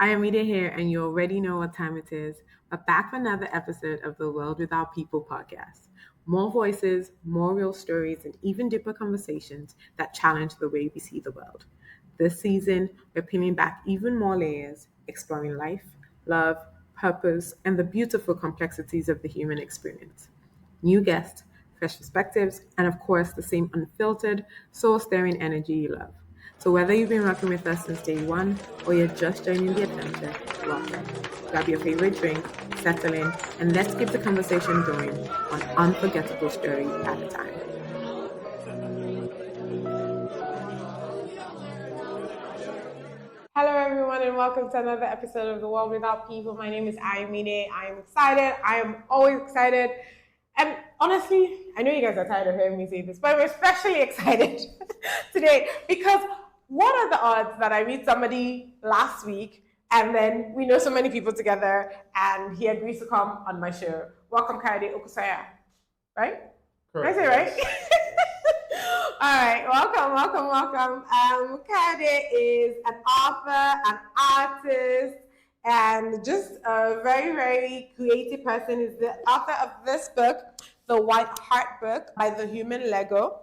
Ayomide here, and you already know what time it is. We're back for another episode of the World Without People podcast. More voices, more real stories, and even deeper conversations that challenge the way we see the world. This season, we're peeling back even more layers, exploring life, love, purpose, and the beautiful complexities of the human experience. New guests, fresh perspectives, and of course, the same unfiltered, soul stirring energy you love. So, whether you've been rocking with us since day one or you're just joining the adventure, welcome. Grab your favorite drink, settle in, and let's keep the conversation going one unforgettable story at a time. Hello, everyone, and welcome to another episode of The World Without People. My name is Ayomide. I am excited. I am always excited. And honestly, I know you guys are tired of hearing me say this, but I'm especially excited today because what are the odds that I meet somebody last week and then we know so many people together and he agrees to come on my show? Welcome, Kamal Okusanya. Right? Correct. Did I say right? All right, welcome. Kade is an author, an artist, and just a very, very creative person. Is the author of this book, The White Heart Book by The Human Lego,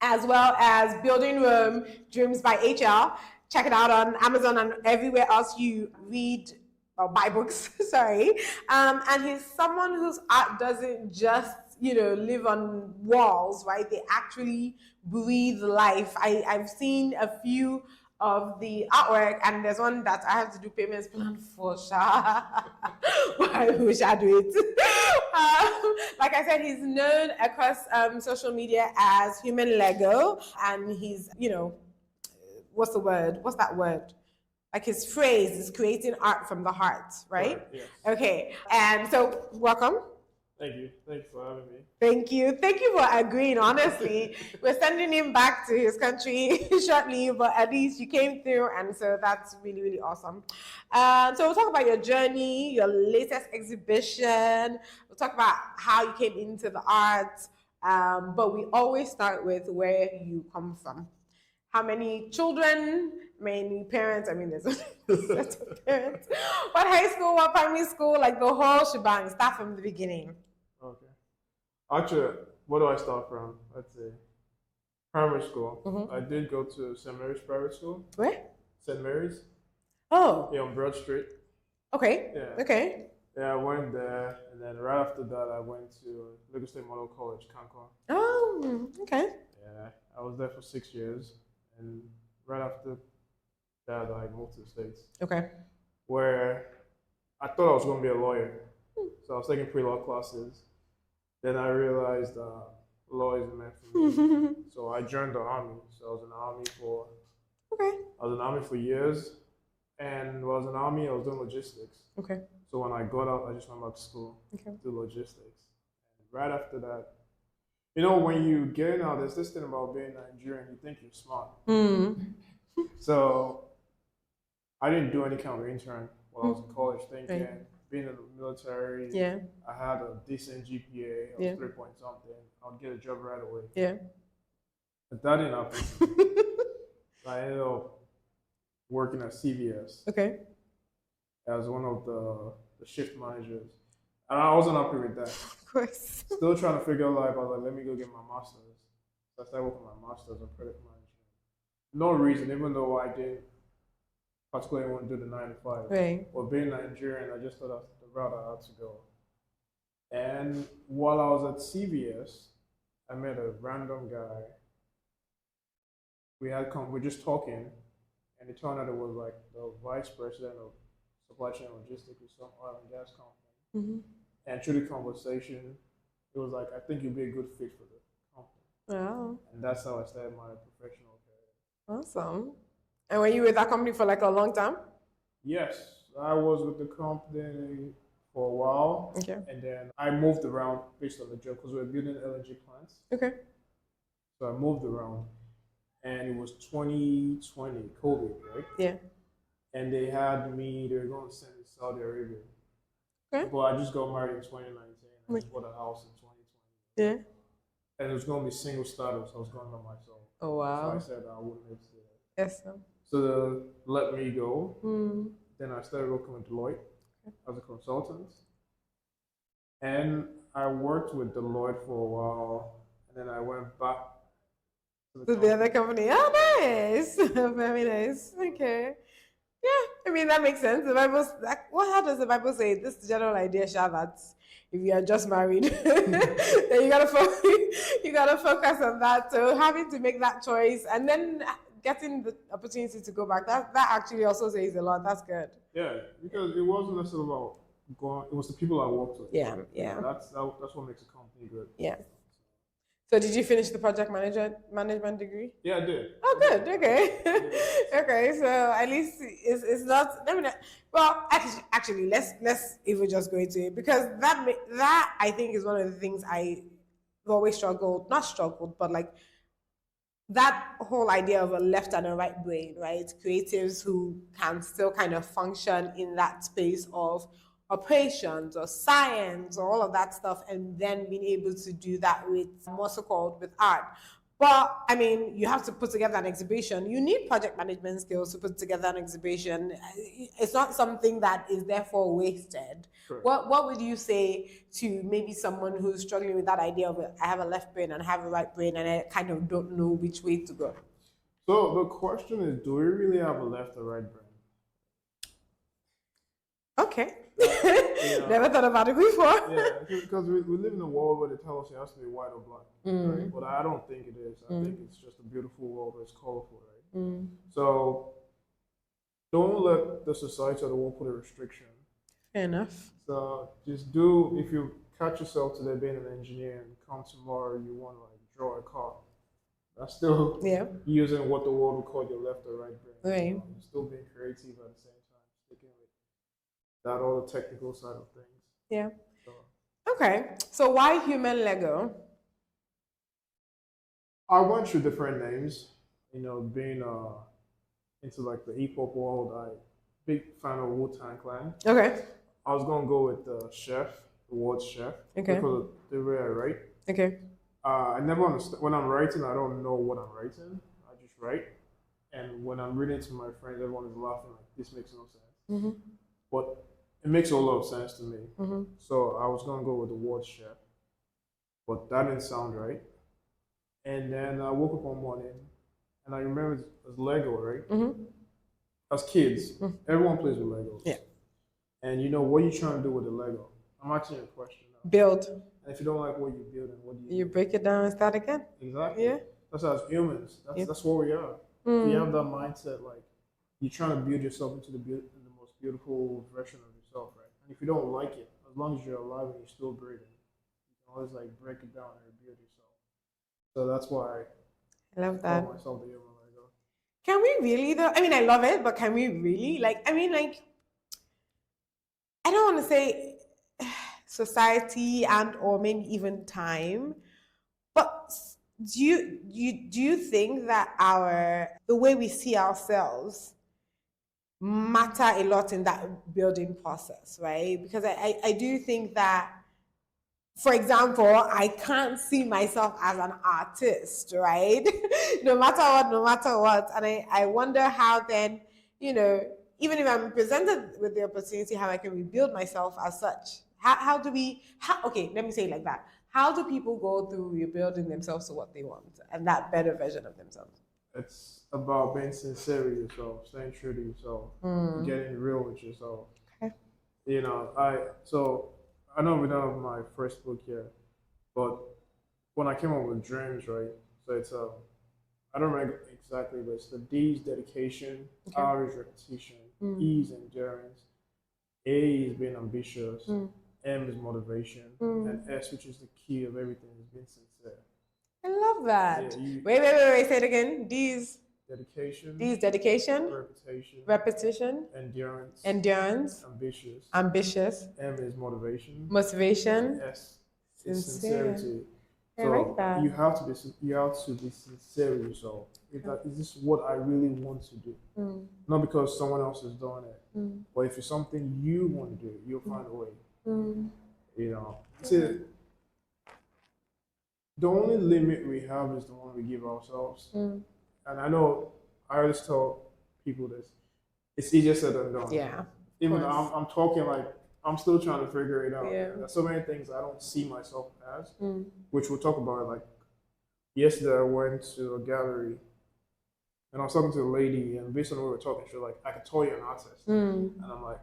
as well as Building Rome, Dreams by HL. Check it out on Amazon and everywhere else you read or buy books, sorry. And he's someone whose art doesn't just, live on walls, right? They actually breathe life. I've seen a few of the artwork, and there's one that I have to do payments plan for. Why wish I do it? Like I said, he's known across social media as Human Lego, and he's, what's the word? What's that word? Like his phrase is creating art from the heart, right? Yes. Okay. And so, welcome. Thank you. Thanks for having me. Thank you. Thank you for agreeing, honestly. We're sending him back to his country shortly, but at least you came through, and so that's really, really awesome. So we'll talk about your journey, your latest exhibition. We'll talk about how you came into the arts, but we always start with where you come from. How many children, many parents? I mean, there's a set of parents. What high school, what primary school, like the whole shebang. Start from the beginning. Okay. Actually, where do I start from? Let's say primary school. Mm-hmm. I did go to St. Mary's Private School. Where? St. Mary's. Oh. Yeah, on Broad Street. Okay. Yeah. Okay. Yeah, I went there, and then right after that, I went to Lagos State Model College, Kankwa. Oh, okay. Yeah, I was there for 6 years, and right after that, I moved to the States. Okay. Where I thought I was going to be a lawyer. So I was taking pre-law classes. Then I realized law isn't meant for me. So I joined the army. So I was in the army for years. And while I was in the army, I was doing logistics. Okay. So when I got out, I just went back to school to do logistics. And right after that, when you get out, there's this thing about being Nigerian, you think you're smart. So I didn't do any kind of intern while I was in college thinking. Right. Being in the military, I had a decent GPA, I was 3 point something, I'll get a job right away. Yeah. But that didn't happen. I ended up working at CVS. Okay. As one of the shift managers. And I wasn't happy with that. Of course. Still trying to figure out life. I was like, let me go get my master's. So I started working my master's in credit management. No reason, even though I didn't particularly want to do the 9 to 5. Right. But being Nigerian, I just thought that's the route I had to go. And while I was at CVS, I met a random guy. We're just talking, and it turned out it was like the vice president of supply chain logistics with some oil and gas company. Mm-hmm. And through the conversation, it was like, I think you'd be a good fit for the company. Wow. And that's how I started my professional career. Awesome. And were you with that company for like a long time? Yes, I was with the company for a while. Okay. And then I moved around based on the job because we were building LNG plants. Okay. So I moved around. And it was 2020, COVID, right? Yeah. And they were going to send me to Saudi Arabia. Okay. But I just got married in 2019. I just bought a house in 2020. Yeah. And it was going to be single status. I was going by myself. Oh, wow. So I said I wouldn't make it. Yes. So they let me go. Then I started working with Deloitte as a consultant. And I worked with Deloitte for a while. And then I went back to the other company. Oh, nice. Very nice. Okay. Yeah, I mean that makes sense. The Bible, like, what? How does the Bible say this general idea, Sha, that if you are just married, then you gotta focus on that. So having to make that choice and then getting the opportunity to go back, that actually also says a lot. That's good. Yeah, because it wasn't necessarily about going. It was the people I worked with. Yeah, yeah. That's what makes a company good. Yeah. So did you finish the project management degree? Yeah, I did. Oh, good. Okay. Okay. So at least it's not. Let me know. Well, actually, let's even just go into it because that I think is one of the things I've always struggled. Not struggled, but like that whole idea of a left and a right brain, right? Creatives who can still kind of function in that space of operations or science or all of that stuff, and then being able to do that with more so called with art. But I mean, you have to put together an exhibition. You need project management skills to put together an exhibition. It's not something that is therefore wasted. Sure. What would you say to maybe someone who's struggling with that idea of I have a left brain and I have a right brain and I kind of don't know which way to go? So the question is, do we really have a left or right brain? Okay. Never thought about it before. Yeah, because we live in a world where they tell us it has to be white or black. Right? But I don't think it is. I think it's just a beautiful world that's colorful, right? So don't let the society or the world put a restriction. Fair enough. So just do, if you catch yourself today being an engineer and come tomorrow you want to like draw a car, that's still using what the world would call your left or right brain. Right. You're still being creative at the same time, sticking with that all the technical side of things. Yeah. So. Okay. So why human Lego? I went through different names. Being into like the hip hop world, I big fan of Wu-Tang Clan. Okay. I was gonna go with the chef, the word chef. Okay. Because of the way I write. Okay. I never understand when I'm writing. I don't know what I'm writing. I just write, and when I'm reading to my friends, everyone is laughing like this makes no sense. But it makes a lot of sense to me. So I was gonna go with the word chef, but that didn't sound right. And then I woke up one morning, and I remember it was Lego, right? As kids, everyone plays with Legos. Yeah. And what are you trying to do with the Lego? I'm asking you a question now. Build. And if you don't like what you're building, what do you do? You break it down and start again. Exactly. Yeah. That's as humans. That's what we are. If you have that mindset, like you're trying to build yourself into the most beautiful version of yourself, right? And if you don't like it, as long as you're alive and you're still breathing, you can always like break it down and rebuild yourself. So that's why I love that. I call myself the human Lego. Can we really though? I mean, I love it, but can we really? I don't want to say society and or maybe even time, but do you think that the way we see ourselves matter a lot in that building process, right? Because I do think that, for example, I can't see myself as an artist, right? no matter what. And I wonder how then, even if I'm presented with the opportunity, how I can rebuild myself as such. Okay, let me say it like that. How do people go through rebuilding themselves to what they want and that better version of themselves? It's about being sincere with yourself, staying true to yourself, getting real with yourself. Okay. I know we don't have my first book here, but when I came up with dreams, right? So it's I don't remember exactly, but it's the D's dedication, R is repetition, E is endurance, A is being ambitious, M is motivation, and S, which is the key of everything, is being sincere. I love that. Yeah, wait. Say it again. D's dedication. Repetition. Endurance. Ambitious. M is motivation. S is sincerity. So I like that. you have to be sincere with yourself. Is this what I really want to do? Not because someone else is doing it, but if it's something you want to do, you'll find a way. See, the only limit we have is the one we give ourselves. And I know I always tell people this. it's easier said than done. Yeah. Even though I'm talking like I'm still trying to figure it out. Yeah. There's so many things I don't see myself as, which we'll talk about. Like yesterday, I went to a gallery and I was talking to a lady, and based on what we were talking, she was like, "I could tell you're an artist," and I'm like,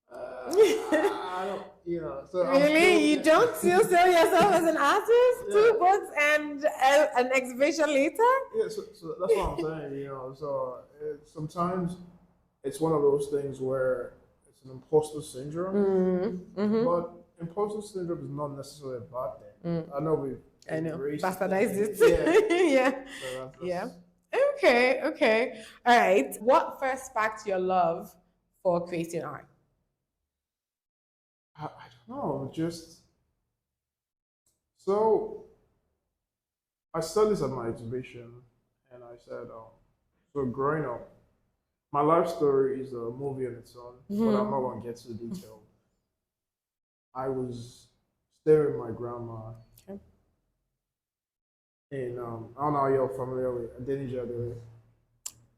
I don't, So really, you don't still sell yourself as an artist? Yeah. 2 books and an exhibition later? Yeah, so that's what I'm saying. So sometimes it's one of those things where it's an imposter syndrome, but imposter syndrome is not necessarily a bad thing. I know bastardized it. Yeah. So yeah. Okay. All right. What first sparked your love for creating art? I don't know. Just so I said this at my exhibition, and I said, so growing up, my life story is a movie on its own, but I'm not going to get too detailed. I was staying with my grandma. Okay. And I don't know how you're familiar with Adenija.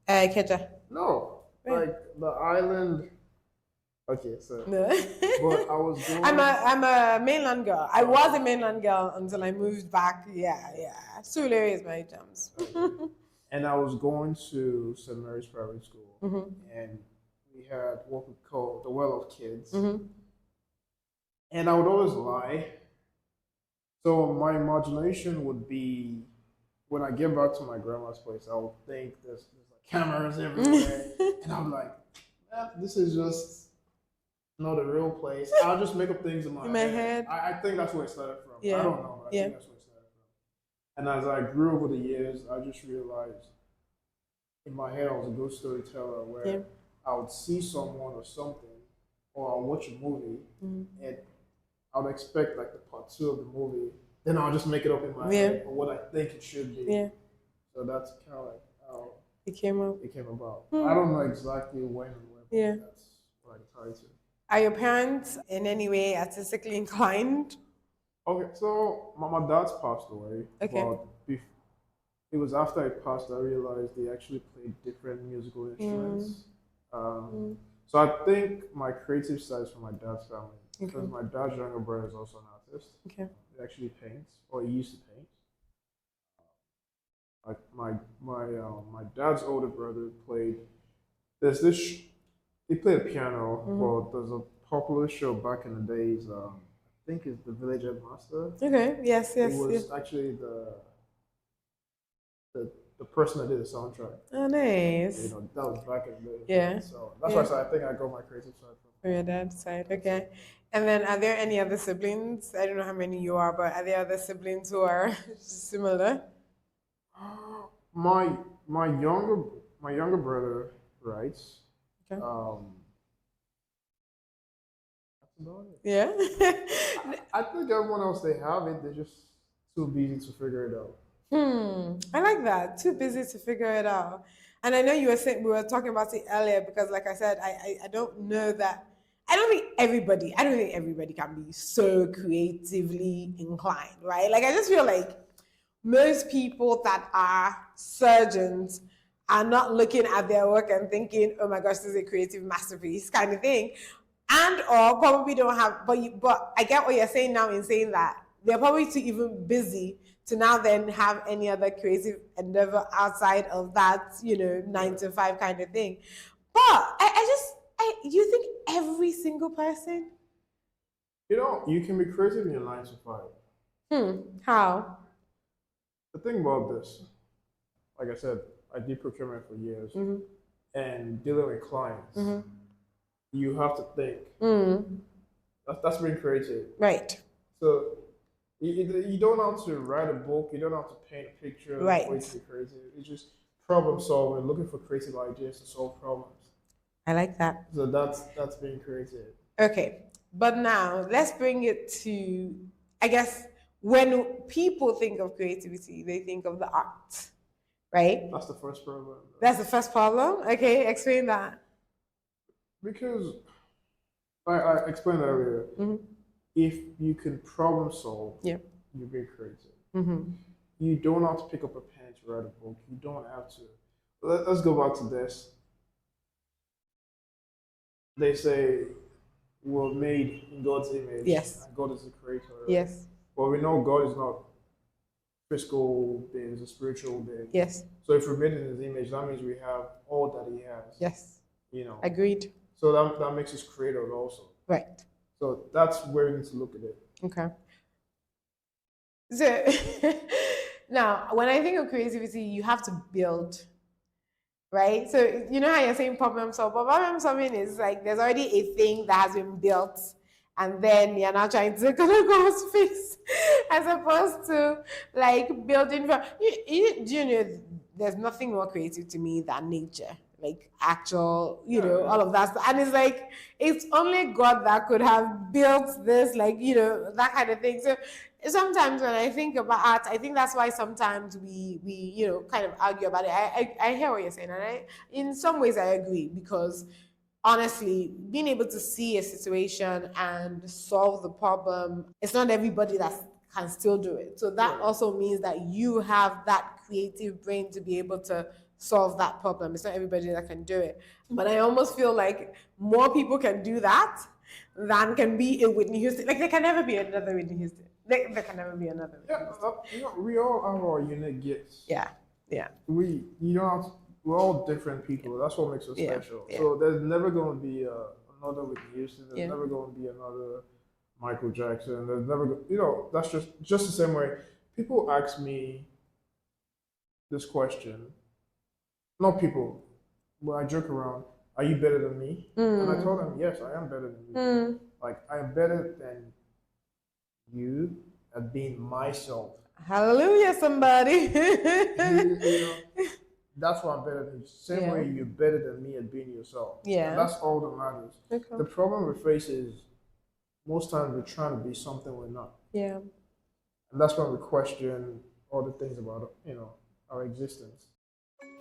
Keja. No, like the island. Okay, so no. But I was going. I'm a mainland girl. I was a mainland girl until I moved back. Yeah. Sule is my jams. And I was going to St. Mary's Private School, and we had what we call the Well of Kids. And I would always lie. So my imagination would be, when I get back to my grandma's place, I would think there's like cameras everywhere, and I'm like, this is just not a real place. I'll just make up things in my head. I think that's where it started from. Yeah. I don't know. I think that's where it started from. And as I grew over the years, I just realized in my head I was a good storyteller where I would see someone or something, or I'll watch a movie, and I would expect like the part 2 of the movie. Then I'll just make it up in my head or what I think it should be. Yeah. So that's kind of like how it came about. I don't know exactly when and where, but that's what I can tell you. Are your parents in any way artistically inclined? Okay, so my dad's passed away. Okay. But it was after he passed I realized they actually played different musical instruments. So I think my creative side is from my dad's family. Because my dad's younger brother is also an artist. Okay. He actually paints, or he used to paint. Like my dad's older brother played. There's this. He played piano. Well, there's a popular show back in the days. I think it's The Village Master. Okay. Yes. It was actually the person that did the soundtrack. Oh, nice. That was back in the day. Yeah. So that's why I said I think I got my creative side from your dad's side. Okay. And then, are there any other siblings? I don't know how many you are, but are there other siblings who are similar? My younger brother writes. Okay. That's about it. Yeah. I think everyone else, they have it. They're just too busy to figure it out. I like that. Too busy to figure it out. And I know you were saying, we were talking about it earlier, because like I said, I don't know that. I don't think everybody can be so creatively inclined, right? Like I just feel like most people that are surgeons are not looking at their work and thinking, oh my gosh, this is a creative masterpiece kind of thing. And or probably don't have, but I get what you're saying now in saying that they're probably too even busy to now then have any other creative endeavor outside of that, 9 to 5 kind of thing. But you think every single person? You can be creative in your 9 to 5. How? The thing about this, like I said, I did procurement for years, and dealing with clients, you have to think. That's being creative. Right. So you don't have to write a book, you don't have to paint a picture, right? To be creative. It's just problem solving, looking for creative ideas to solve problems. I like that. So that's being creative. Okay, but now let's bring it to, I guess, when people think of creativity, they think of the art, right? That's the first problem. That's the first problem? Okay, explain that. Because I explained earlier, if you can problem solve, you're being creative. You don't have to pick up a pen to write a book. You don't have to. Let's go back to this. they say we're made in God's image. Yes. And God is the creator. Right? Yes. But we know God is not physical being, is a spiritual being. Yes. So if we're made in his image, that means we have all that he has. Yes. You know. Agreed. So that makes us creator also. Right. So that's where we need to look at it. Okay. So now, when I think of creativity, you have to build, right? So you know how you're saying problem solve, but problem solving is like there's already a thing that has been built, and then you're now trying to go fix, as opposed to like building. Do you know there's nothing more creative to me than nature, like actual, all of that stuff. And it's like it's only God that could have built this, like that kind of thing. So sometimes when I think about art, I think that's why sometimes we kind of argue about it. I hear what you're saying, and in some ways I agree, because honestly, being able to see a situation and solve the problem, it's not everybody that can still do it. So that also means that you have that creative brain to be able to solve that problem. It's not everybody that can do it. But I almost feel like more people can do that than can be a Whitney Houston. Like there can never be another Whitney Houston. There can never be another. We all have our unique gifts. Yeah. We're all different people. That's what makes us special. Yeah. So there's never going to be another Whitney Houston. There's never going to be another Michael Jackson. There's never, that's just the same way. People ask me this question. Not people, but I joke around. Are you better than me? And I told them, yes, I am better than you. Like I am better than you at being myself. Hallelujah, somebody. That's why I'm better than you. Same way you're better than me at being yourself. Yeah. And that's all that matters. Okay. The problem we face is most times we're trying to be something we're not. Yeah. And that's when we question all the things about, our existence.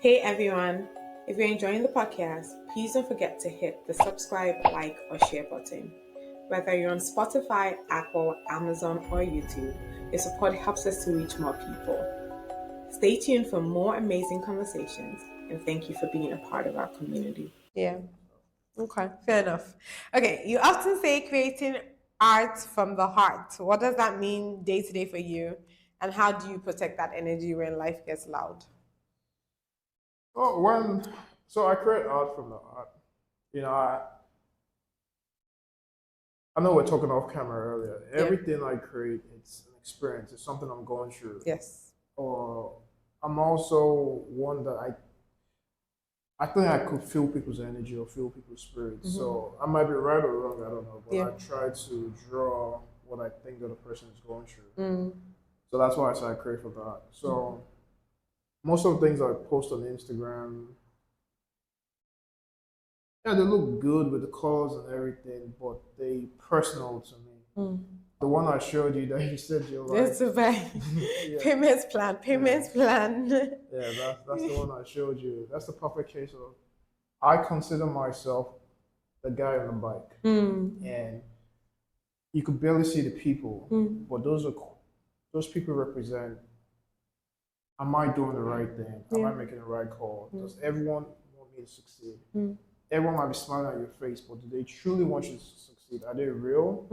Hey everyone. If you're enjoying the podcast, please don't forget to hit the subscribe, like, or share button. Whether you're on Spotify, Apple, Amazon, or YouTube, your support helps us to reach more people. Stay tuned for more amazing conversations, and thank you for being a part of our community. Yeah. Okay, fair enough. Okay, you often say creating art from the heart. What does that mean day to day for you? And how do you protect that energy when life gets loud? So I create art from the heart. I know we're talking off camera earlier. Everything I create, it's an experience. It's something I'm going through. Yes. Or I'm also one that I think I could feel people's energy or feel people's spirits. Mm-hmm. So I might be right or wrong, I don't know. But I try to draw what I think that the person is going through. Mm. So that's why I say I create for that. So most of the things I post on Instagram, they look good with the colors and everything, but they personal to me. Mm. The one I showed you that you said you're like. That's a payments plan. Yeah, that's the one I showed you. That's the perfect case of, I consider myself the guy on the bike. And you could barely see the people, but those people represent, am I doing the right thing? Am I making the right call? Does everyone want me to succeed? Everyone might be smiling at your face, but do they truly want you to succeed? Are they real?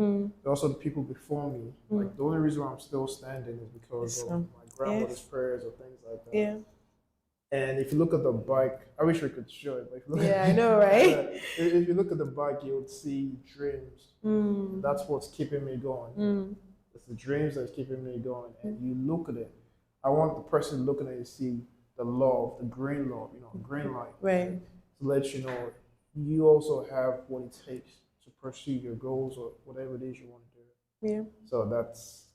Also, the people before me. Like the only reason why I'm still standing is because of my grandmother's prayers or things like that. Yeah. And if you look at the bike, I wish we could show it. But if you look I know, right? If you look at the bike, you would see dreams. That's what's keeping me going. It's the dreams that's keeping me going. And you look at it. I want the person looking at it to see the love, the green love, green light. Right. To let you know you also have what it takes to pursue your goals or whatever it is you want to do. Yeah. So that's.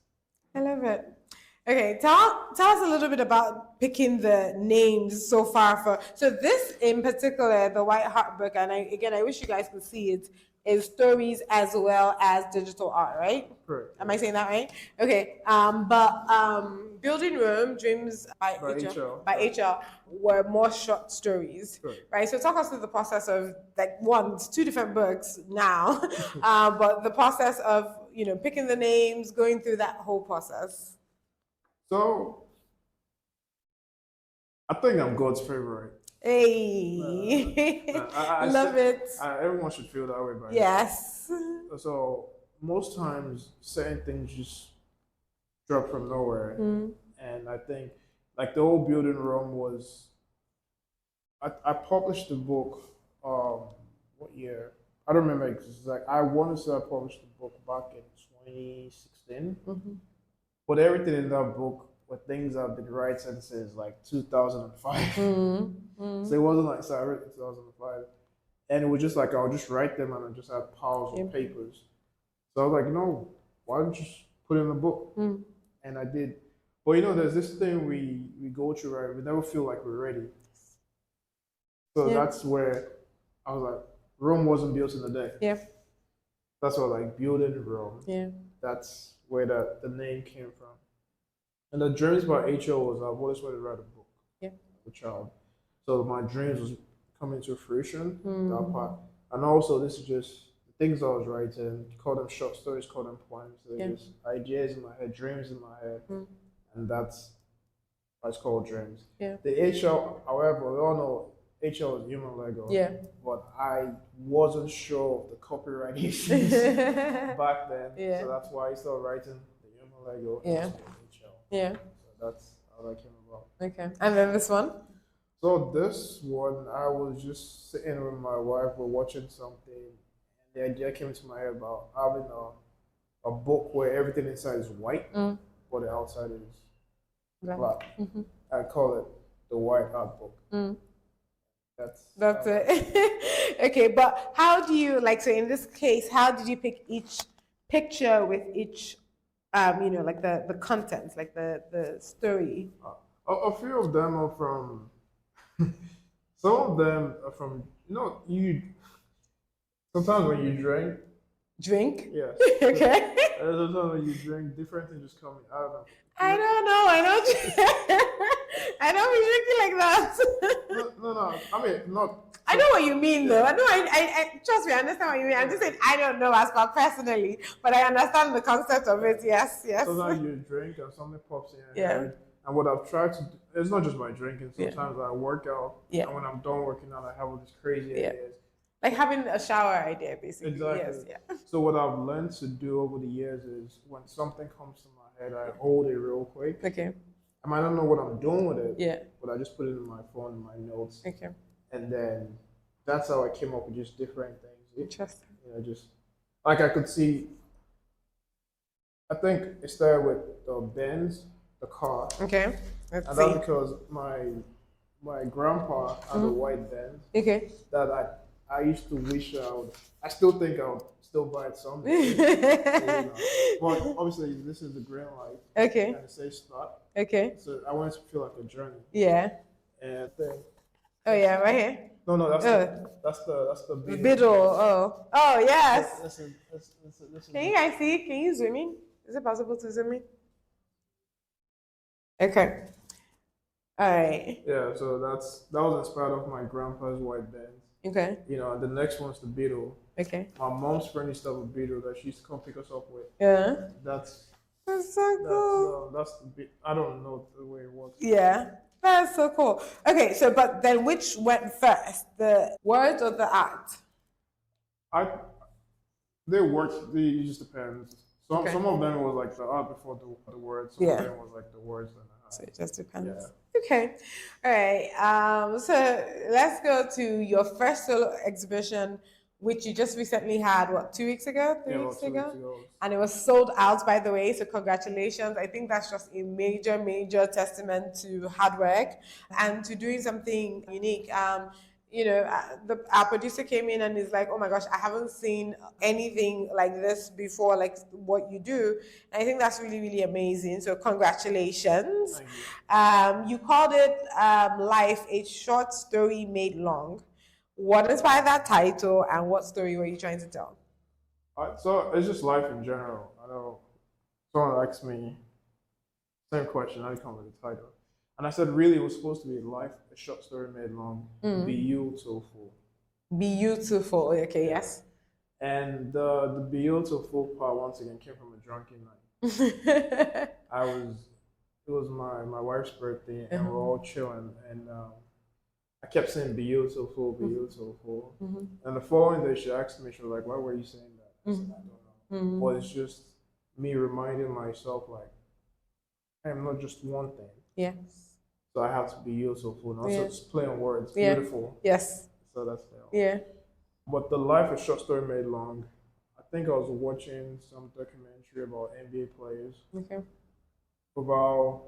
I love it. Okay, tell us a little bit about picking the names so far so this in particular, the White Heart book, and I wish you guys could see it, is stories as well as digital art, right? Correct. Am I saying that right? Okay. Building Rome, Dreams by HR were more short stories, right? So talk us through the process of it's 2 different books now, but the process of picking the names, going through that whole process. So I think I'm God's favorite. Hey, love it. Everyone should feel that way by now. Yes. So most times, certain things just drop from nowhere, and I think like the whole building Rome was. I published the book. What year? I don't remember exactly. I want to say I published the book back in 2016. But everything in that book were things I've been writing since like 2005. So it wasn't like, so I read in 2005. And it was just like, I'll just write them and I just had piles of papers. So I was like, no, why don't you just put it in a book? And I did. But there's this thing we go through, right? We never feel like we're ready. So that's where I was like, Rome wasn't built in a day. Yeah. That's what like building Rome. Yeah. That's where the name came from. And the dreams by H.O. was I've always wanted to write a book. Yeah. As a child. So my dreams was coming to fruition, that part. And also this is just the things I was writing, call them short stories, call them poems. They're just ideas in my head, dreams in my head. And that's why it's called dreams. Yeah. The H.O., however, we all know H.O. is human Lego. Yeah. But I wasn't sure of the copyright issues back then. Yeah. So that's why I started writing the human Lego. Yeah. H.O. Yeah. So that's how that came about. Okay. And then this one? So this one, I was just sitting with my wife, we're watching something, and the idea came into my head about having a book where everything inside is white, but the outside is black. I call it the White Art Book. That's it. Okay, but how do you so in this case, how did you pick each picture with each like the contents, like the story? A few of them are from some of them are from you sometimes when you drink. Yeah. Okay. Sometimes when you drink, different things just come. I don't know. I don't know. I don't be drinking like that. No. I mean, not. I know what you mean, though. I know. I trust me. I understand what you mean. I'm just saying I don't know as far personally, but I understand the concept of it. Yes. Sometimes you drink and something pops in your head. And what I've tried to do, it's not just by drinking. Sometimes I work out. Yeah. And when I'm done working out, I have all these crazy ideas. Like having a shower idea, basically. Exactly. Yes. Yeah. So what I've learned to do over the years is when something comes to my head, I hold it real quick. Okay. I might not know what I'm doing with it. Yeah. But I just put it in my phone, in my notes. Okay. And then that's how I came up with just different things. Interesting. Just like I could see. I think it started with the Benz, the car. Okay. That's because my grandpa had a white Benz. Okay. That I used to wish I still think I would still buy it someday. But obviously this is the green light. Okay. And it says start. Okay. So I want it to feel like a journey. Yeah. And then. Oh yeah, right here. No, that's the Beetle. Oh yes. Listen. Can you guys see? Can you zoom in? Is it possible to zoom in? Okay. All right. Yeah, so that was inspired of my grandpa's white Benz. Okay. The next one's the Beetle. Okay. My mom's friend used to have a Beetle that she used to come pick us up with. Yeah. That's so cool. That's the I don't know the way it works. Yeah. That's so cool. Okay, so but then which went first, the words or the art? They worked. It just depends. Some of them was like the art before the words. Some of them was like the words. So it just depends. Yeah. Okay. All right. So let's go to your first solo exhibition, which you just recently had, 2 weeks ago? 3 weeks ago? And it was sold out, by the way, so congratulations. I think that's just a major, major testament to hard work and to doing something unique. Our producer came in and is like, oh my gosh, I haven't seen anything like this before, like what you do. And I think that's really, really amazing. So congratulations. You called it Life, a short story made long. What inspired that title and what story were you trying to tell? So it's just life in general. I know someone asked me same question, how do you come with the title? And I said, really, it was supposed to be life, a short story made long, beautiful. Beautiful, okay, yes. And the beautiful part, once again, came from a drunken night. It was my wife's birthday, and we're all chilling, and I kept saying beautiful, beautiful. And the following day, she asked me, she was like, "Why were you saying that?" I said, "I don't know." But it's just me reminding myself, like, I'm not just one thing. Yes. So I have to be beautiful. And also, just play on words, Yeah. beautiful. Yes. So that's fair. Yeah. But the life of short story made long. I think I was watching some documentary about NBA players. Okay. About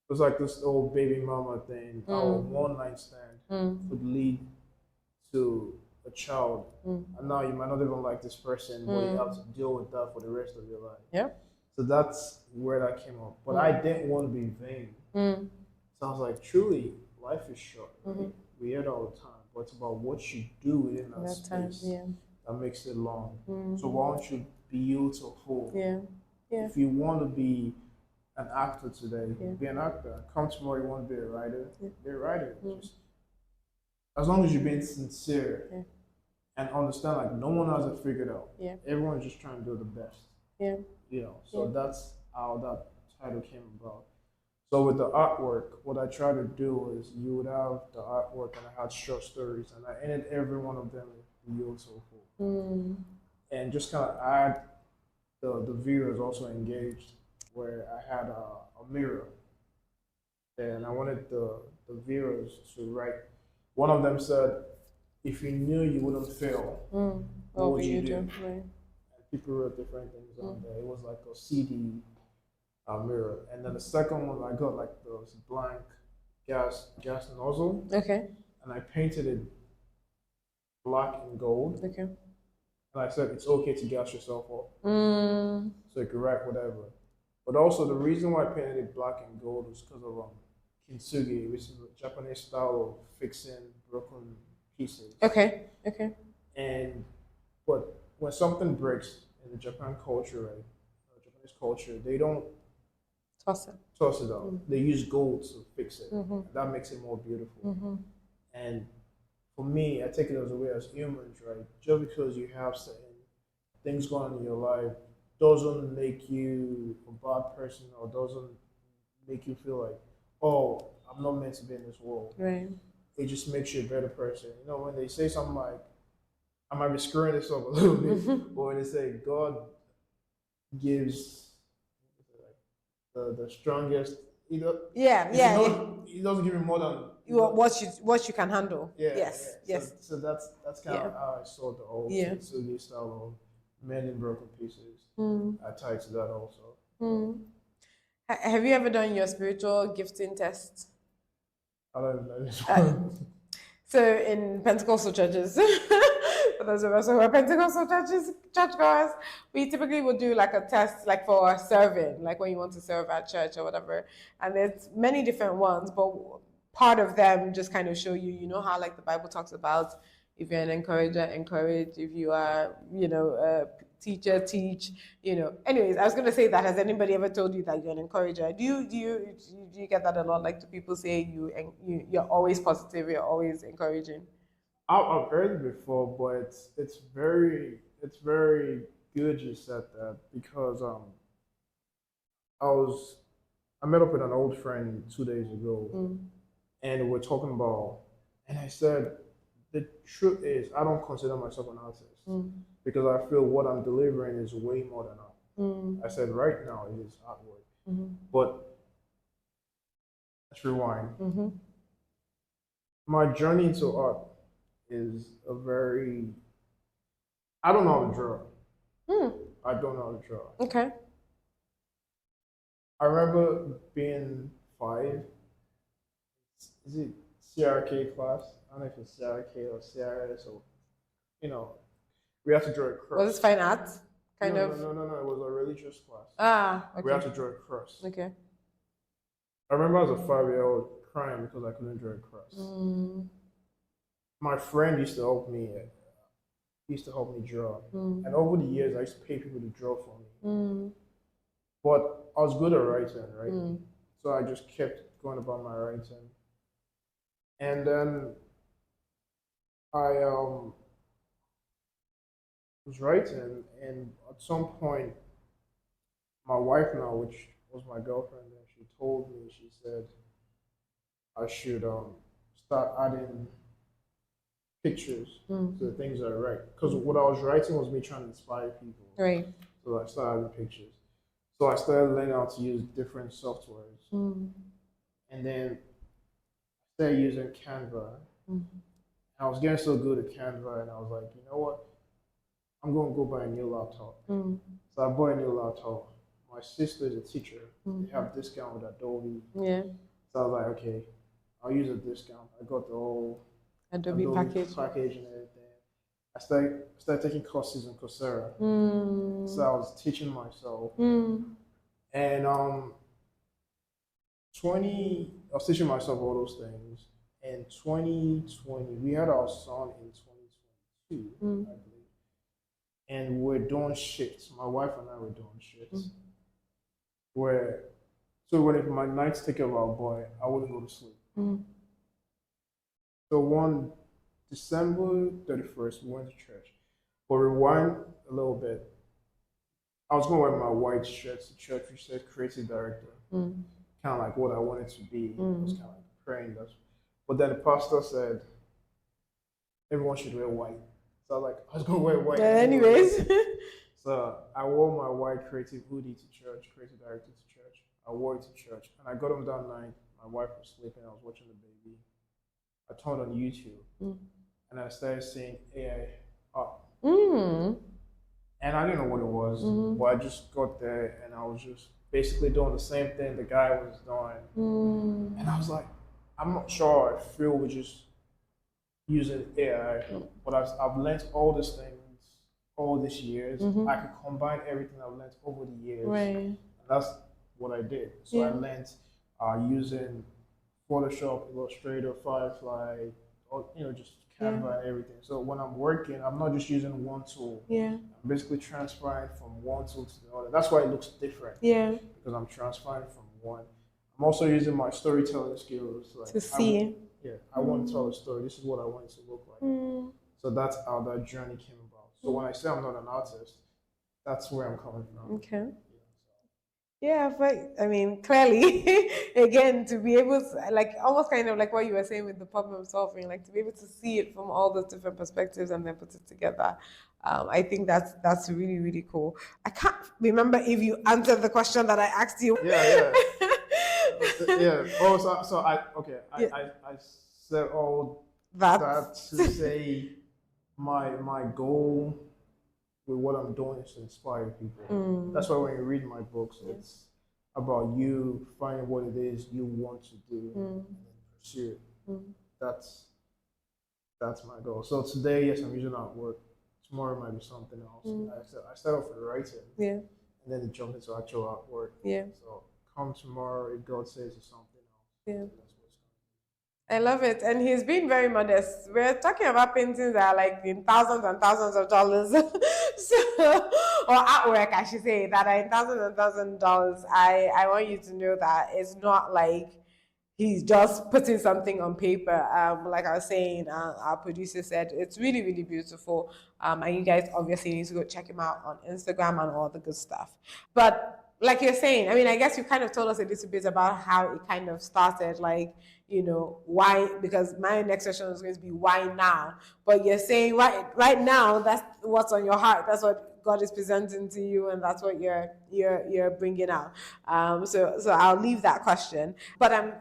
it was like this old baby mama thing. How one night stand would lead to a child, and now you might not even like this person, but you have to deal with that for the rest of your life. Yeah. So that's where that came up. But I didn't want to be vain. So I was like, truly, life is short. Right? We hear it all the time, but it's about what you do within that space that makes it long. So why don't you be beautiful? Yeah. If you want to be an actor today, be an actor. Come tomorrow, you want to be a writer, be a writer. Just, as long as you're being sincere and understand, like no one has it figured out. Everyone's just trying to do the best. You know, so that's how that title came about. So with the artwork, what I try to do is you would have the artwork and I had short stories and I ended every one of them with beautiful. And just kind of add the viewers also engaged where I had a mirror and I wanted the viewers to write. One of them said, if you knew you wouldn't fail, what would you do? Right. And people wrote different things on there. It was like a CD mirror. And then the second one, I got like those blank gas nozzle. Okay. And I painted it black and gold. Okay. And I said, it's okay to gas yourself up. So you can write whatever. But also the reason why I painted it black and gold was because of kintsugi, which is a Japanese style of fixing broken pieces. Okay. Okay. And but when something breaks in the Japan culture, right, Japanese culture, they don't toss it out. They use gold to fix it. And that makes it more beautiful. And for me, I take it as a way as humans, right? Just because you have certain things going on in your life doesn't make you a bad person or doesn't make you feel like, oh, I'm not meant to be in this world. Right. It just makes you a better person. You know, when they say something like, I might be screwing this up a little bit, but when they say God gives the strongest, he doesn't give you more than what you can handle. Yeah. Yes. Yeah. Yes. So that's kind of how I saw the old Kintsugi style of men in broken pieces. I tied to that also. Have you ever done your spiritual gifting test? I don't know this one. So in Pentecostal churches, for those of us who are Pentecostal churchgoers, we typically would do like a test, like for serving, like when you want to serve at church or whatever. And there's many different ones, but part of them just kind of show you, you know how like the Bible talks about if you're an encourager, encourage. If you are, you know, a teacher, teach. You know. Anyways, I was gonna say that. Has anybody ever told you that you're an encourager? Do you get that a lot? Like, do people say you're always positive, you're always encouraging? I've heard it before, but it's very good you said that because I met up with an old friend 2 days ago, and we're talking about, and I said the truth is I don't consider myself an artist because I feel what I'm delivering is way more than art. I said right now it is artwork, but let's rewind. My journey into art is a very I don't know how to draw. I don't know how to draw. Okay. I remember being 5. Is it CRK class? I don't know if it's CRK or CRS or, you know, we had to draw a cross. Was it fine arts? No. It was a religious class. Okay. We had to draw a cross. Okay. I remember as a 5-year-old crying because I couldn't draw a cross. My friend used to help me. He used to help me draw, and over the years, I used to pay people to draw for me. But I was good at writing, right? So I just kept going about my writing, and then I was writing, and at some point, my wife now, which was my girlfriend, then she told me, she said I should start adding pictures to the things I write. Because what I was writing was me trying to inspire people. Right. So I started adding pictures. So I started learning how to use different softwares. And then I started using Canva. I was getting so good at Canva, and I was like, you know what? I'm going to go buy a new laptop. So I bought a new laptop. My sister is a teacher. They have discount with Adobe. Yeah. So I was like, okay, I'll use a discount. I got the whole Adobe package and everything. I started taking courses in Coursera. So I was teaching myself. And I was teaching myself all those things. In 2020, we had our son in 2022, I believe. And we're doing shifts. My wife and I were doing shifts. So when my nights take care of our boy, I wouldn't go to sleep. So one December 31st, we went to church. But rewind a little bit. I was going to wear my white shirt to church, which said creative director. Kind of like what I wanted to be. I was kind of like praying. But then the pastor said, everyone should wear white. So I was going to wear white. Anyways. So I wore my white creative hoodie to church, creative director to church. I wore it to church. And I got him that night. My wife was sleeping. I was watching the baby. I turned on YouTube. And I started seeing AI art. And I didn't know what it was. But I just got there and I was just basically doing the same thing the guy was doing. And I was like, I'm not sure I feel we're just using AI. But I've learned all these things all these years. I could combine everything I've learned over the years. Right. And that's what I did. So I learned using Photoshop, Illustrator, Firefly, or just Canva and everything. So when I'm working, I'm not just using one tool. I'm basically transferring from one tool to the other. That's why it looks different. Because I'm transferring from one. I'm also using my storytelling skills to see. I want to tell a story. This is what I want it to look like. So that's how that journey came about. So when I say I'm not an artist, that's where I'm coming from. Okay. Yeah, but I mean, clearly, again, to be able to, like, almost kind of like what you were saying with the problem solving, like to be able to see it from all those different perspectives and then put it together. I think that's really, really cool. I can't remember if you answered the question that I asked you. Yeah. Oh, so I said all that to say my goal with what I'm doing is to inspire people. That's why when you read my books, it's about you finding what it is you want to do and then pursue it. That's my goal. So today, yes, I'm using artwork. Tomorrow might be something else. I started off with writing, and then it jumped into actual artwork. So come tomorrow, if God says it's something else. I love it. And he's been very modest. We're talking about paintings that are like in thousands and thousands of dollars. Or artwork, I should say, that are in thousands and thousands of dollars. I want you to know that it's not like he's just putting something on paper. Like I was saying, our producer said, it's really, really beautiful. And you guys obviously need to go check him out on Instagram and all the good stuff. But like you're saying, I mean, I guess you kind of told us a little bit about how it kind of started, like, why, because my next question is going to be why now? But you're saying right now, that's what's on your heart. That's what God is presenting to you, and that's what you're bringing out. So I'll leave that question. But I'm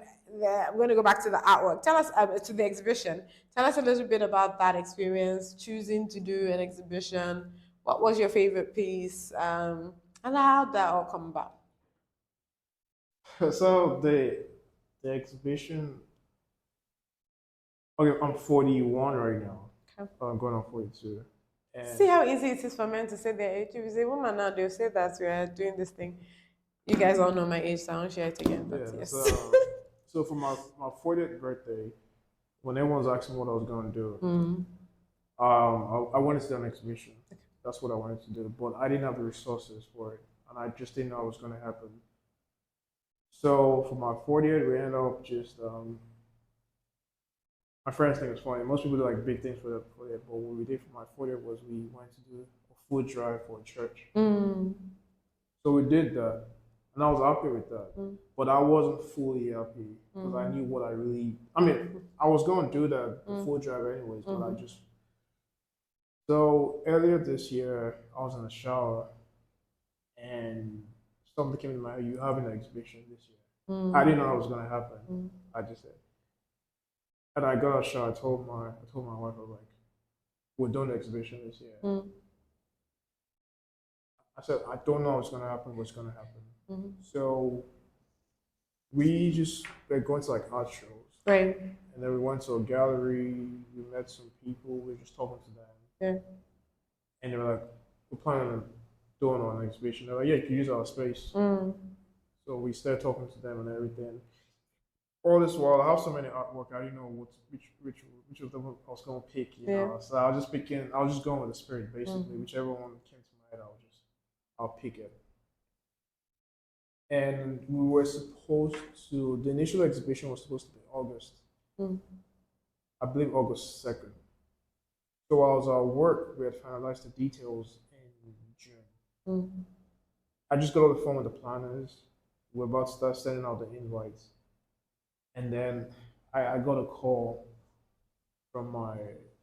going to go back to the artwork. Tell us, to the exhibition. Tell us a little bit about that experience, choosing to do an exhibition. What was your favorite piece? And how did that all come about? So the exhibition. Okay, I'm 41 right now. Okay. I'm going on 42. And see how easy it is for men to say their age. If you say woman now, they'll say that we are doing this thing. You guys all know my age, so I won't share it again. But yes. So for my 40th birthday, when everyone was asking what I was going to do, I wanted to do an exhibition. Okay. That's what I wanted to do, but I didn't have the resources for it, and I just didn't know it was going to happen. So for my 40th, we ended up just my friends think it's funny. Most people do like big things for it, but what we did for my 40th was we went to do a food drive for a church. So we did that, and I was happy with that. But I wasn't fully happy because I knew what I really. I mean, I was going to do the full job anyways, but I just. So earlier this year, I was in the shower, and something came to my head. You having an exhibition this year? I didn't know it was going to happen. I just said, and I got a shower. I told my wife, I was like, we're doing the exhibition this year. I said, I don't know what's going to happen. What's going to happen? So we just were going to like art shows. Right. And then we went to a gallery. We met some people. We were just talking to them. Yeah. And they were like, we're planning on doing an exhibition. They're like, yeah, you can use our space. So we started talking to them and everything. All this while, I have so many artwork. I didn't know which of them I was going to pick. You know, so I was just going with the spirit basically. Whichever one came to my head, I'll pick it. And we were supposed to. The initial exhibition was supposed to be August. I believe August 2nd. So while I was at work, we had finalized the details in June. I just got on the phone with the planners. We're about to start sending out the invites. And then I got a call from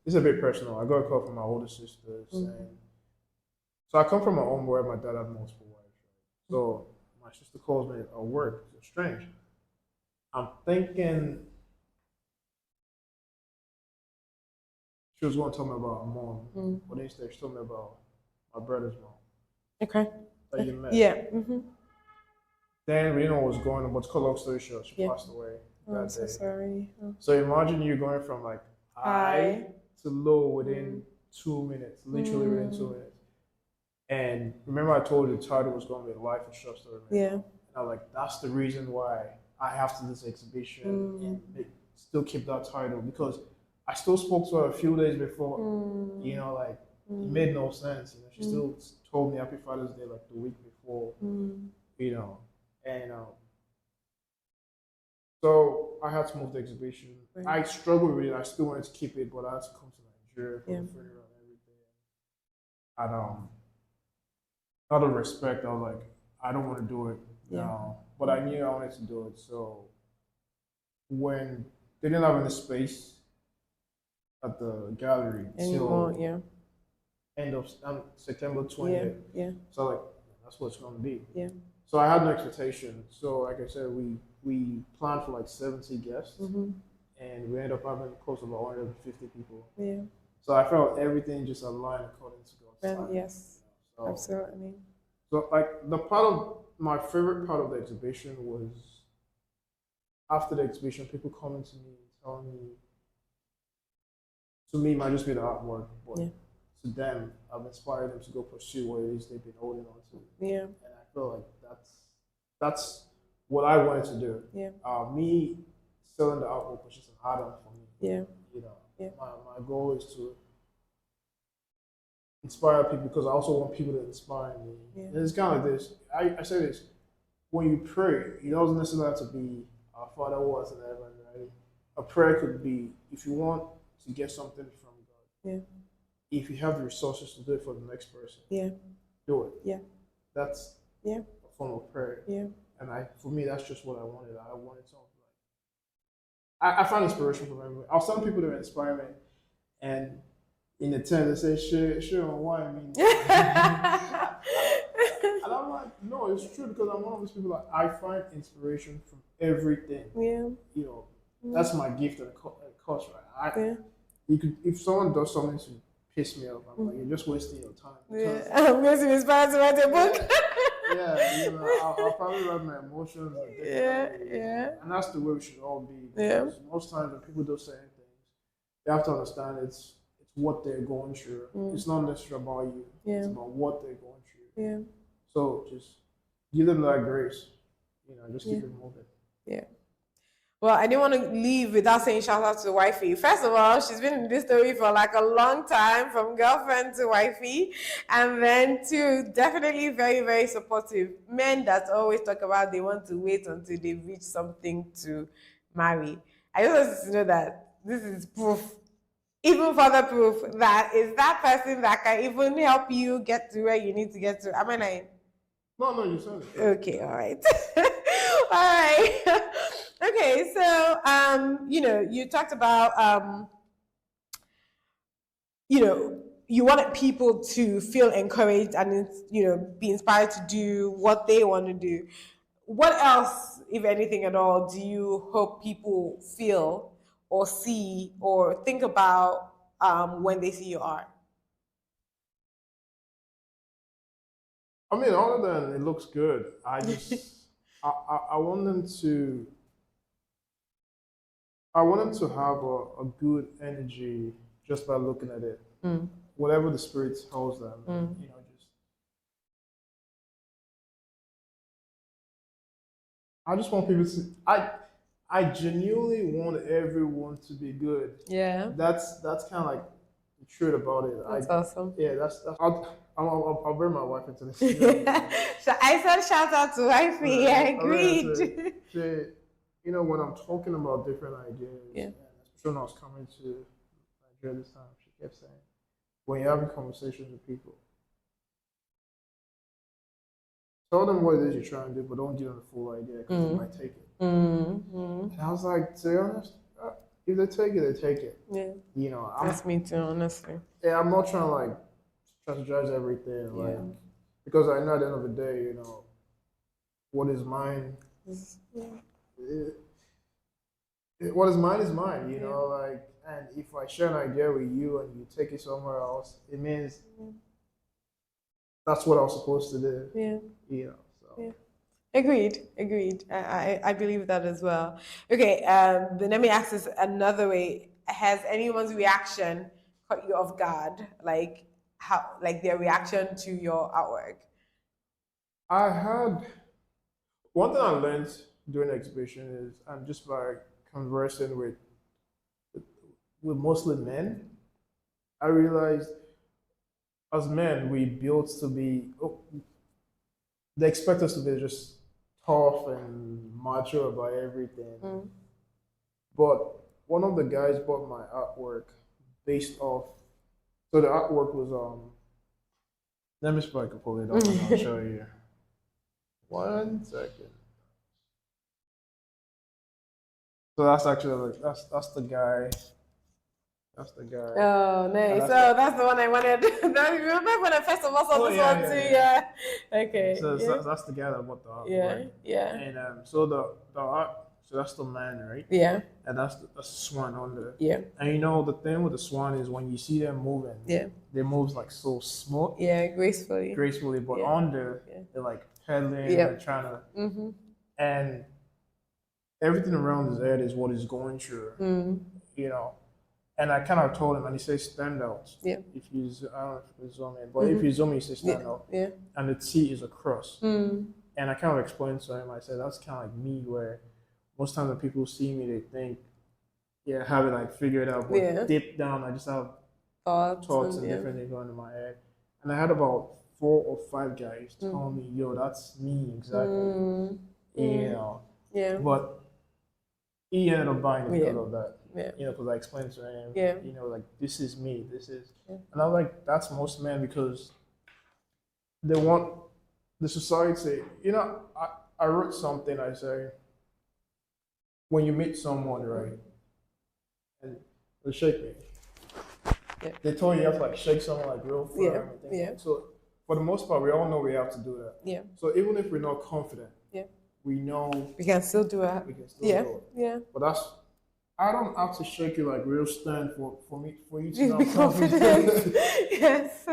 this is a bit personal. I got a call from my older sisters. And so I come from a home where my dad had multiple wives. Right? So my sister calls me at work. It's strange. I'm thinking she was going to tell me about her mom, but instead she told me about my brother's mom. Okay. That you met. Yeah. Then we didn't know what was going on, but to cut long story short, she passed away that I'm so day. sorry. So imagine you going from like high to low within 2 minutes, literally within 2 minutes. And remember I told you the title was going to be Life of Short Story. Yeah. And I was like, that's the reason why I have to do this exhibition and still keep that title, because I still spoke to her a few days before, you know, like it made no sense. You know, she still told me Happy Father's Day like the week before, you know, and so I had to move the exhibition. Right. I struggled with it. I still wanted to keep it, but I had to come to Nigeria for the funeral and everything. And out of respect, I was like, I don't want to do it now, but I knew I wanted to do it. So when they didn't have any space at the gallery till end of September 20th. So like, that's what it's going to be. So I had no expectation. So like I said, we planned for like 70 guests, and we ended up having close to about 150 people. So I felt everything just aligned according to God's time. Yes, so, absolutely. So like my favorite part of the exhibition was after the exhibition, people coming to me and telling me, to me, it might just be the artwork, but to them, I've inspired them to go pursue what it is they've been holding on to. And I feel like that's what I wanted to do. Me selling the artwork was just an add-on for me. You know, my goal is to inspire people, because I also want people to inspire me. And it's kind of like this. I say this: when you pray, it doesn't necessarily have to be "Our Father who art in heaven," right? A prayer could be, if you want to get something from God, if you have the resources to do it for the next person, do it. That's a form of prayer. And for me, that's just what I wanted. I wanted something like I find inspiration from everywhere. I was telling people to inspire me, and in the tent they say, sure, why? I mean, and I'm like, no, it's true, because I'm one of those people that I find inspiration from everything. You know, that's my gift and cause, right? You could, if someone does something to piss me off, I'm like, you're just wasting your time. I'm going to be inspired to write a book. You know, I'll probably write my emotions. And that's the way we should all be. Because most times when people do certain things, they have to understand it's what they're going through. It's not necessarily about you. It's about what they're going through. So just give them that grace. You know, just keep it moving. Well, I didn't want to leave without saying shout out to wifey. First of all, she's been in this story for like a long time, from girlfriend to wifey. And then two, definitely very, very supportive. Men that always talk about they want to wait until they reach something to marry. I just want you to know that this is proof, even further proof, that is that person that can even help you get to where you need to get to. Am I lying? No, no, you said it. Okay, all right. All right. Okay, so you talked about you wanted people to feel encouraged and be inspired to do what they want to do. What else, if anything at all, do you hope people feel or see or think about when they see your art? I mean, other than it looks good, I want them to have a good energy just by looking at it. Whatever the spirit tells them, just I just want people to I genuinely want everyone to be good. Yeah, That's kind of like the truth about it. that's awesome. Yeah, that's I'll bring my wife into this. So I said shout out to wifey. I agreed. When I'm talking about different ideas, Yeah. and especially when I was coming to Nigeria this time, she kept saying, when you're having conversations with people, tell them what it is you're trying to do, but don't give them the full idea because they might take it. And I was like, to be honest, if they take it, they take it. Yeah. That's me too, honestly. Yeah, I'm not trying to like strategize everything, like because I know at the end of the day, what is mine. What is mine is mine, like, and if I share an idea with you and you take it somewhere else, it means that's what I was supposed to do. Yeah. So. Yeah. Agreed. I believe that as well. Okay, then let me ask this another way. Has anyone's reaction caught you off guard? Like their reaction to your artwork? I had one thing I learned during the exhibition is just by conversing with mostly men, I realized as men we built to be they expect us to be just tough and macho about everything. But one of the guys bought my artwork based off. So the artwork was let me see if I can pull it up and I'll show you. 1 second. So that's actually that's the guy. That's the guy. Oh, nice. So that's the one I wanted. Remember when I first of all saw this one too? Yeah. Okay. So that's the guy that bought the artwork. Yeah. And so the art. So that's the man, right? Yeah. And that's the swan on there. Yeah. And the thing with the swan is when you see them moving, they move like so smooth. Yeah, gracefully. But on there, they're like pedaling and trying to. And everything around his head is what he's going through. And I kind of told him, and he says stand out. Yeah. If you, I don't know if you zoom in, but if you zoom in, you say stand out. Yeah. And the T is a cross. And I kind of explained to him, I said, that's kind of like me, where most times when people see me, they think, I have it like figured out. But deep down, I just have thoughts and different things going in my head. And I had about 4 or 5 guys tell me, yo, that's me exactly. Yeah. But he ended up buying it because of that. Yeah. Because I explained to him, like, this is me, and I was like, that's most men because they want the society. I wrote something, I say, when you meet someone, right, and they shake me, they told you have to like shake someone like real firm. So for the most part, we all know we have to do that. So even if we're not confident, we know we can still do it. We can still do it. But I don't have to shake you like real stand for you to know confident. Yes.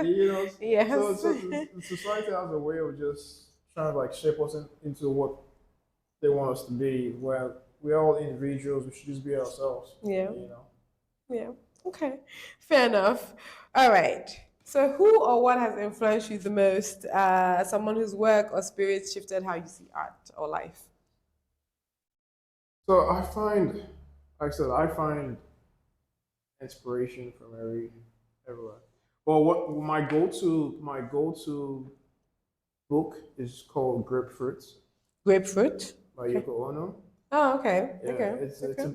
Yes. So the society has a way of just trying to like shape us into what they want us to be. Where we're all individuals, we should just be ourselves. Yeah. Yeah. Okay. Fair enough. All right. So, who or what has influenced you the most? Someone whose work or spirit shifted how you see art or life? So I find inspiration from everywhere. Well, what my go-to book is called Grapefruit. Grapefruit by Yoko Ono. Oh, okay. Yeah, okay.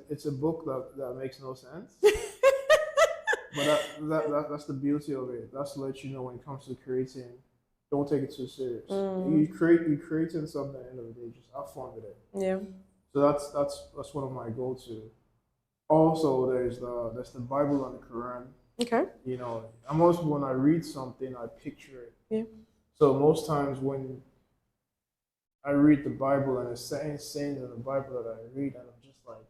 It's a book that makes no sense. But that's the beauty of it. That's to let you know when it comes to creating, don't take it too serious. You're creating something at the end of the day. Just have fun with it. Yeah. So that's one of my go-to. Also, there's the Bible and the Quran. Okay. You know, I'm also when I read something, I picture it. Yeah. So most times when I read the Bible and it's saying sayings in the Bible that I read, and I'm just like,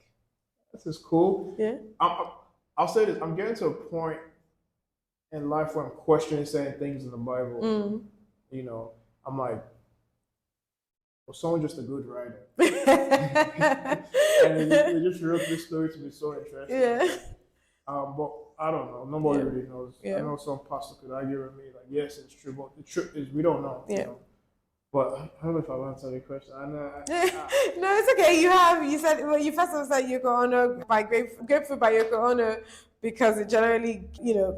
this is cool. Yeah. I'll say this: I'm getting to a point in life where I'm questioning saying things in the Bible. You know, I'm like, was someone just a good writer? And they just wrote this story to be so interesting. Yeah. But I don't know. Nobody really knows. Yeah. I know some pastor could argue with me, like, yes, it's true, but the truth is we don't know. Yeah. You know? But I don't know if I've answered your question. No, it's okay. You said, well, you first of all said Yoko Ono by Grateful by Yoko Ono, because it generally,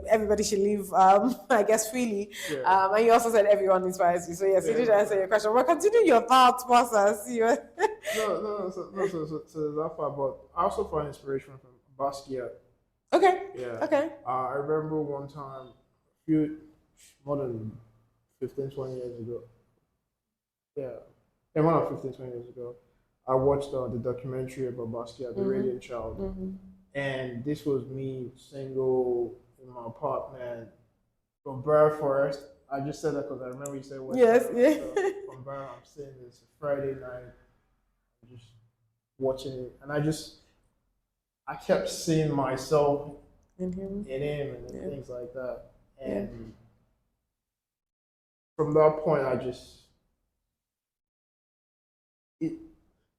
everybody should live, I guess, freely. Yeah. And you also said everyone inspires you. So yes, you did answer your question. But continue your thoughts process. No. So that far, but I also find inspiration from Basquiat. Okay. Yeah. Okay. I remember one time, more than 15, 20 years ago. Yeah, more than 15, 20 years ago, I watched the documentary about Basquiat, The Radiant Child. And this was me single in my apartment from Briar Forest. I just said that because I remember you said West. Yes, yeah. So from Briar, I'm sitting this Friday night, just watching it, and I kept seeing myself in him and things like that. And from that point,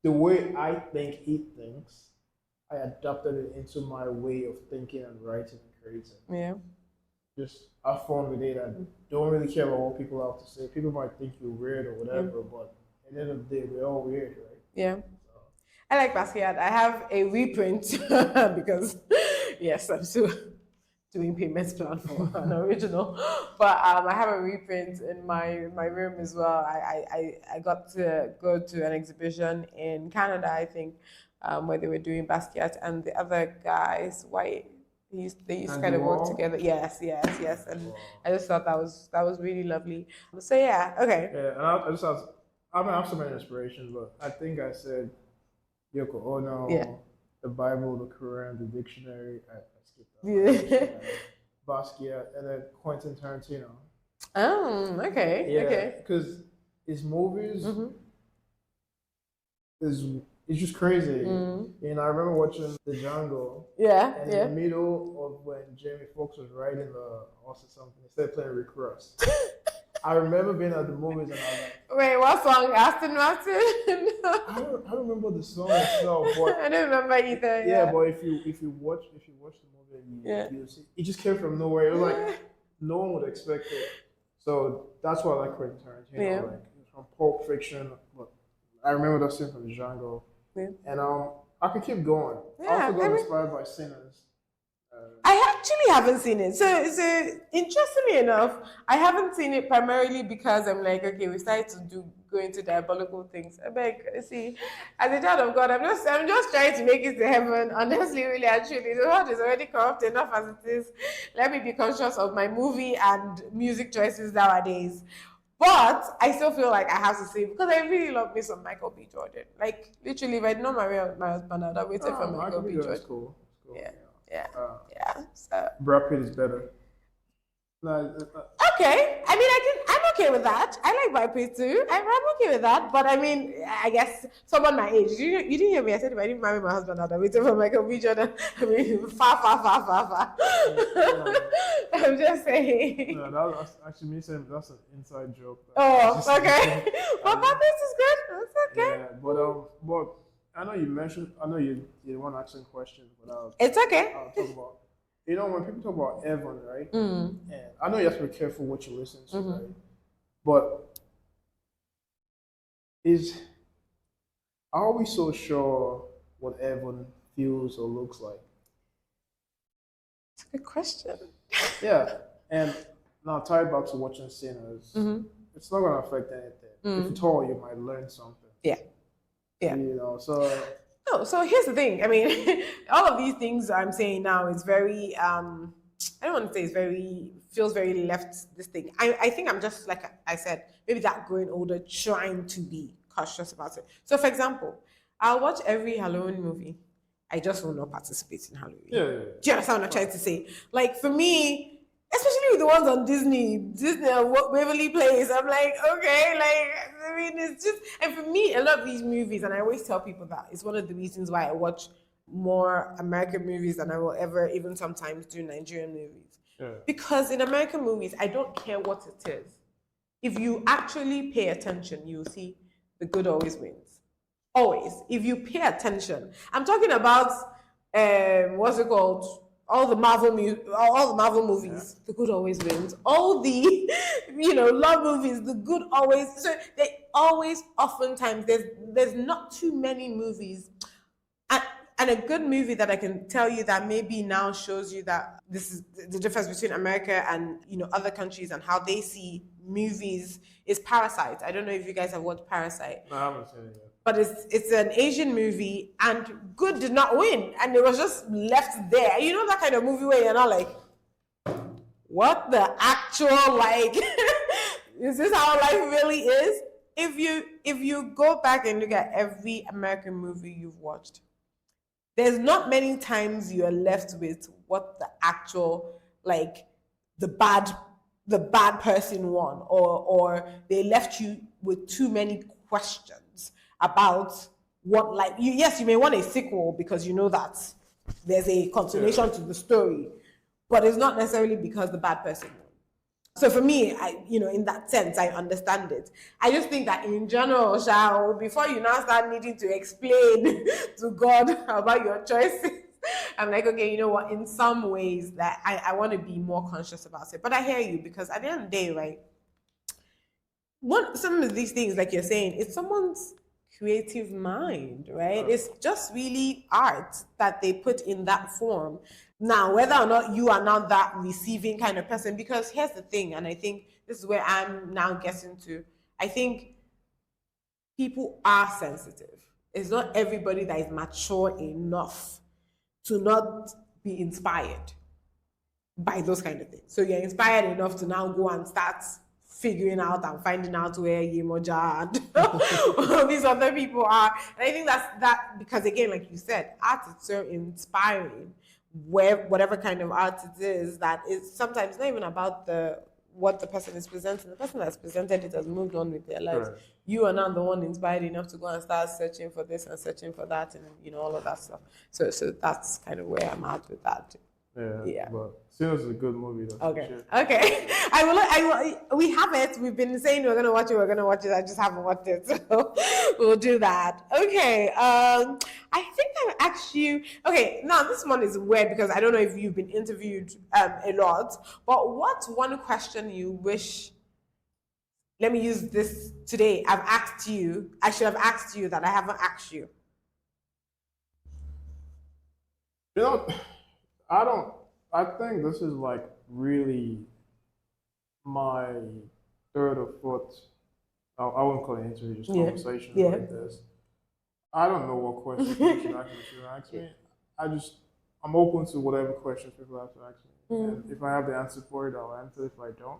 the way I think he thinks, I adapted it into my way of thinking and writing and creating. Yeah. Just have fun with it and don't really care about what people have to say. People might think you're weird or whatever, but at the end of the day, we're all weird, right? Yeah. So. I like Basquiat. I have a reprint because, yes, I'm still doing payments plan for an original, but I have a reprint in my room as well. I got to go to an exhibition in Canada, I think, where they were doing Basquiat and the other guys, white. They used to kind of work together. Yes, and I just thought that was really lovely. So yeah, okay. Yeah, and I have so many inspirations, but I think I said Yoko Ono, the Bible, the Quran, the dictionary. I skipped that. Yeah. Basquiat, and then Quentin Tarantino. Oh, okay. Yeah, okay. Because his movies it's just crazy. And I remember watching The Jungle. Yeah. And in the middle of when Jamie Foxx was writing the also something, he started playing Rick Ross. I remember being at the movies and I was like, wait, what song? Aston Martin? I don't remember the song itself, but I don't remember either. Yeah, but if you watch the movie, you see, it just came from nowhere. It was like no one would expect it. So that's why I like Quentin Tarantino. Like from Pulp Fiction, but I remember that scene from the Django. Yeah. And I could keep going. I also got inspired by Sinners. I actually haven't seen it. So interestingly enough, I haven't seen it primarily because I'm like, okay, we started to go into diabolical things. I beg, see, as a child of God, I'm just trying to make it to heaven. Honestly, really, actually, the world is already corrupt enough as it is. Let me be conscious of my movie and music choices nowadays. But I still feel like I have to say, because I really love me some Michael B. Jordan. Like, literally, if I didn't know my husband, I'd have waited for Michael B. Jordan. Cool. Yeah. So Brad Pitt is better. Okay. I mean, I'm okay with that. I like Brad Pitt too. I'm okay with that. But I mean, I guess someone my age. You didn't hear me. I said if I didn't marry my husband, I'd have waited for Michael B. Jordan. I mean, far. I'm just saying. No, that's actually me saying that's an inside joke. Okay. But Brad Pitt is good. That's okay. Yeah, but I know you mentioned. I know you want asking questions, but it's okay. I'll talk about. When people talk about heaven, right? And I know you have to be careful what you listen to, right? But are we so sure what heaven feels or looks like? It's a good question. Yeah, and now tie it back to watching Sinners. It's not going to affect anything. If at all, you might learn something. Yeah. So. No, so here's the thing. I mean, all of these things I'm saying now is very I don't want to say feels very left this thing. I think I'm just, like I said, maybe that growing older, trying to be cautious about it. So, for example, I'll watch every Halloween movie. I just will not participate in Halloween. Yeah. Do you understand what I'm trying to say? Like, for me, especially with the ones on Disney Waverly Place, I'm like, okay, like, I mean, it's just, and for me, a lot of these movies, and I always tell people that it's one of the reasons why I watch more American movies than I will ever even sometimes do Nigerian movies. Yeah. Because in American movies, I don't care what it is. If you actually pay attention, you'll see the good always wins. Always. If you pay attention. I'm talking about what's it called? All the Marvel movies, the good always wins. All the love movies, the good always. So they always, oftentimes, there's not too many movies. And a good movie that I can tell you that maybe now shows you that this is the difference between America and other countries and how they see movies is Parasite. I don't know if you guys have watched Parasite. No, I haven't seen it yet. But it's an Asian movie, and good did not win, and it was just left there. You know that kind of movie where you're not like, what the actual, like, is this how life really is? If you go back and look at every American movie you've watched, there's not many times you're left with what the actual, like, the bad person won, or they left you with too many questions about what, like, you may want a sequel because you know that there's a continuation to the story, but it's not necessarily because the bad person won. So for me, in that sense, I understand it. I just think that in general, before you now start needing to explain to God about your choices, I'm like, okay, you know what? In some ways, that I want to be more conscious about it. But I hear you, because at the end of the day, right? Some of these things, like you're saying, it's someone's creative mind, right? It's just really art that they put in that form. Now, whether or not you are now that receiving kind of person, because here's the thing, and I think this is where I'm now getting to. I think people are sensitive. It's not everybody that is mature enough to not be inspired by those kind of things. So you're inspired enough to now go and start figuring out and finding out where Yemoja and all these other people are. And I think that's because, again, like you said, art is so inspiring, whatever kind of art it is, that is sometimes not even about what the person is presenting. The person that's presented it has moved on with their lives. Right. You are not the one inspired enough to go and start searching for this and searching for that, and all of that stuff. So that's kind of where I'm at with that. Yeah. But still, it's a good movie, though. Okay. I will. We have it. We've been saying we're gonna watch it. I just haven't watched it, so we'll do that. Okay. I think I've asked you. Okay. Now this one is weird because I don't know if you've been interviewed a lot. But what's one question you wish? Let me use this today. I've asked you. I should have asked you that I haven't asked you. I think this is like really my third or fourth, I wouldn't call it interview, just conversation like this. I don't know what questions you should ask me. I'm open to whatever questions people have to ask me. And if I have the answer for it, I'll answer. If I don't,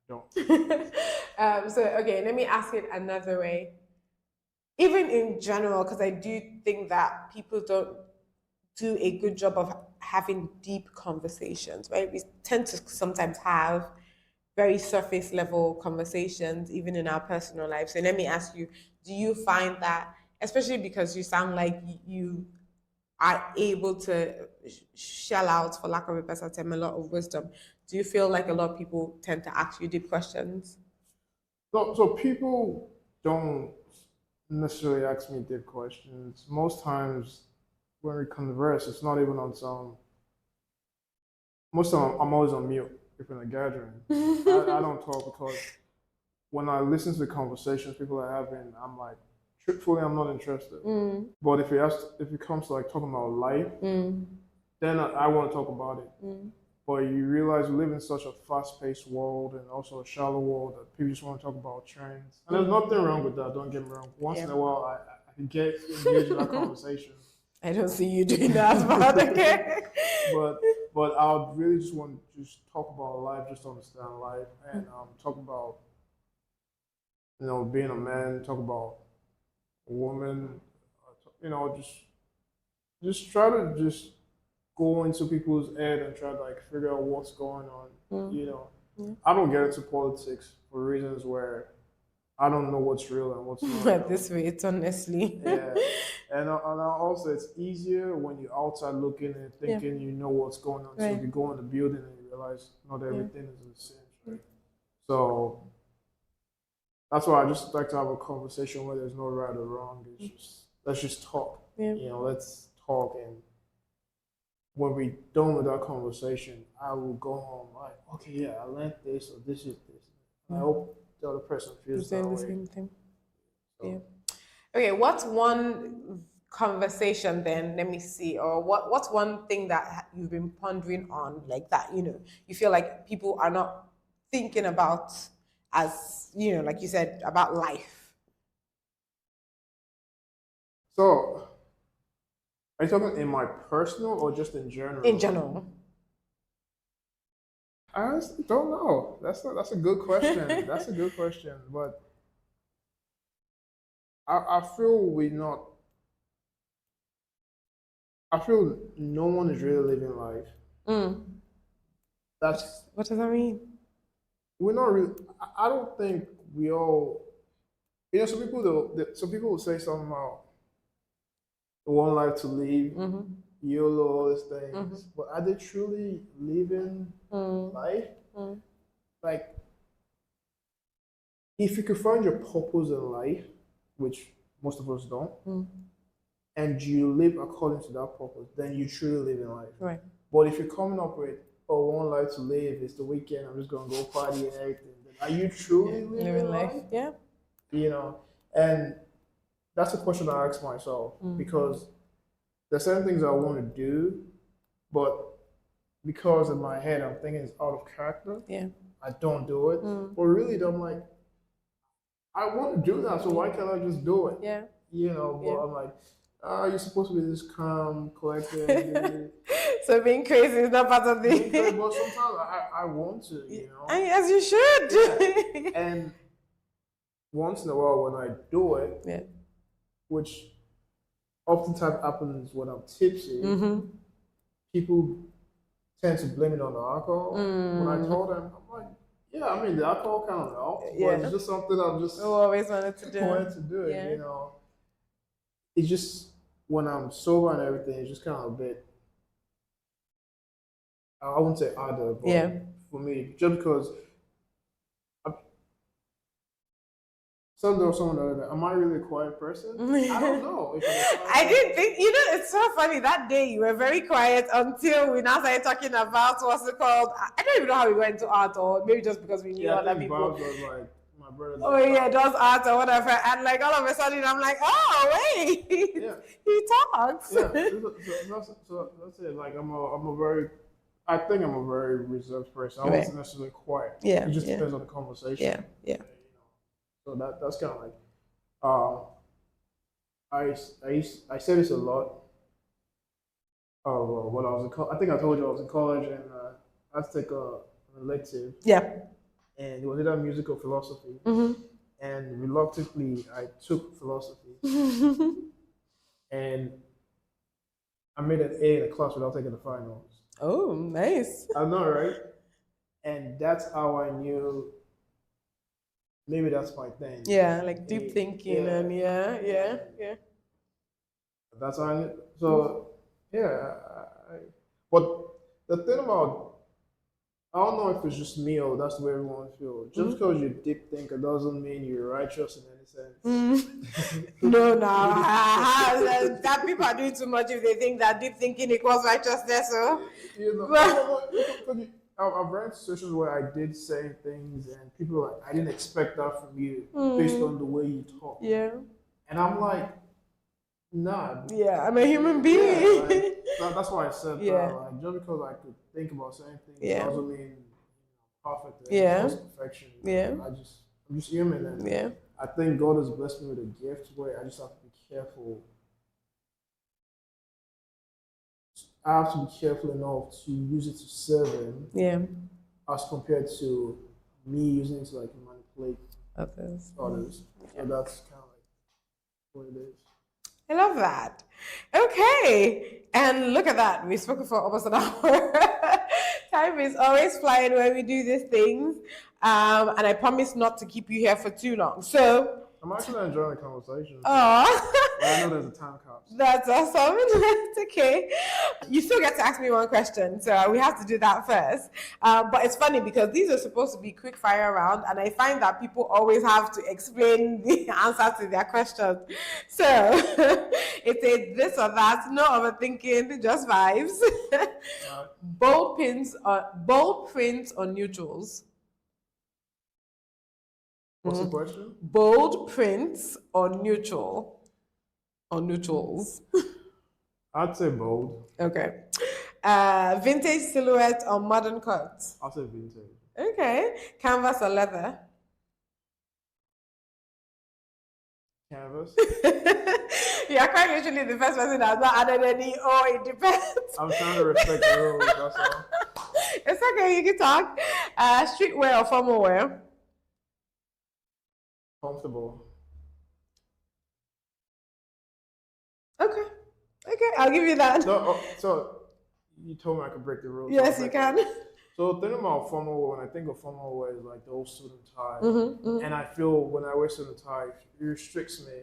I don't. So, okay, let me ask it another way. Even in general, because I do think that people don't do a good job of having deep conversations, right? We tend to sometimes have very surface level conversations, even in our personal lives. So let me ask you, do you find that, especially because you sound like you are able to shell out, for lack of a better term, a lot of wisdom, do you feel like a lot of people tend to ask you deep questions? So people don't necessarily ask me deep questions. Most times when we converse, it's not even on some. Most of the time, I'm always on mute if in a gathering. I don't talk because when I listen to the conversations people are having, I'm like, truthfully, I'm not interested. But if it comes to like talking about life, then I want to talk about it. But you realize we live in such a fast-paced world and also a shallow world that people just want to talk about trends. And there's nothing wrong with that, don't get me wrong. Once in a while, I can get engaged in that conversation. I don't see you doing that, but okay. But But I would really just want to just talk about life, just understand life, and talk about being a man, talk about a woman, just try to just go into people's head and try to like figure out what's going on. I don't get into politics for reasons where I don't know what's real and what's not At real. this rate, honestly. Yeah, and also it's easier when you're outside looking and thinking you know what's going on. So Right. you go in the building and you realize not everything is the same. Right? So that's why I just like to have a conversation where there's no right or wrong. It's just let's just talk. Yeah. Let's talk, and when we're done with that conversation, I will go home like, okay, yeah, I learned this or this is this. I hope the other person feels that Saying the way. same thing. So, Yeah. Okay, what's one conversation then? Let me see. Or what's one thing that you've been pondering on, like that, you feel like people are not thinking about as, like you said, about life. so are you talking in my personal or just in general? In general. I honestly don't know. That's a good question. That's a good question. But I feel we not. I feel no one is really living life. That's What does that mean? we're not really. I don't think we all. Some people some people will say something about one life to live, YOLO, all these things. But are they truly living life? Like, if you could find your purpose in life, which most of us don't, and you live according to that purpose, then you truly live in life. Right. But if you're coming up with, oh, one life to live, it's the weekend, I'm just gonna go party and everything, then are you truly living life? Yeah. And that's a question I ask myself because there's certain things I want to do, but because in my head I'm thinking it's out of character. Yeah. I don't do it. But really, I'm like, I want to do that, so why can't I just do it? Yeah. But I'm like, you're supposed to be this calm, collected. So being crazy is not part of the. But sometimes I want to, And as you should. Yeah. And once in a while when I do it, which oftentimes happens when I'm tipsy, people tend to blame it on the alcohol. When I told them, I'm like, yeah, I mean the alcohol kind of helps, but it's just something I'm just always wanted to do. It. It's just when I'm sober and everything, it's just kind of a bit. I wouldn't say harder, but for me, just because someone the other day, am I really a quiet person? I don't know. I didn't think, it's so funny. That day you were very quiet until we now started talking about what's it called. I don't even know how we went into art, or maybe just because we knew other people. Was like, my brother. Oh yeah, does art or whatever, and like all of a sudden I'm like, oh wait, he talks. Yeah, so that's it. Like I'm a very, I think I'm a very reserved person. I wasn't necessarily quiet. Yeah, it just depends on the conversation. Yeah. So that's kind of like, I say this a lot. When I was I think I told you I was in college and I had to take an elective. Yeah. And it was either music or philosophy. And reluctantly, I took philosophy. And I made an A in the class without taking the finals. Oh, nice. I know, right? And that's how I knew maybe that's my thing. Yeah, like deep thinking and yeah. That's how I knew. So, yeah. But the thing about I don't know if it's just me or that's the way everyone feels. Just because you're deep thinker doesn't mean you're righteous in any sense. No, that people are doing too much if they think that deep thinking equals righteousness. So, I've read situations where I did say things and people are like, I didn't expect that from you based on the way you talk. Yeah. And I'm like, nah. Yeah, I'm a human being. That's why I said that. Like, just because I could think about certain things doesn't mean perfect. Perfection. I'm just human. And I think God has blessed me with a gift where I just have to be careful I have to be careful enough to use it to serve him. Yeah. As compared to me using it to like manipulate Others. others. So that's kind of like what it is. I love that. Okay. And look at that. We've spoken for almost an hour. Time is always flying when we do these things. And I promise not to keep you here for too long. So I'm actually enjoying the conversation. Oh, I know there's a time cap. That's awesome. That's okay. You still get to ask me one question, so we have to do that first. But it's funny because these are supposed to be quick fire round, and I find that people always have to explain the answer to their questions. So it's a this or that, no overthinking, just vibes. Bold prints or neutrals. What's the question? Bold prints or neutral? Or neutrals? I'd say bold. Okay. Vintage silhouette or modern cut? I'll say vintage. Okay. Canvas or leather? Canvas. You're quite literally the first person that's not added any, oh, it depends. I'm trying to respect the rules, that's all. It's okay, you can talk. Streetwear or formal wear? Comfortable. Okay. Okay, I'll give you that. No, so you told me I could break the rules. Yes, you can. So the thing about formal wear, when I think of formal wear, is like the old suit and tie. And I feel when I wear suit and tie, it restricts me.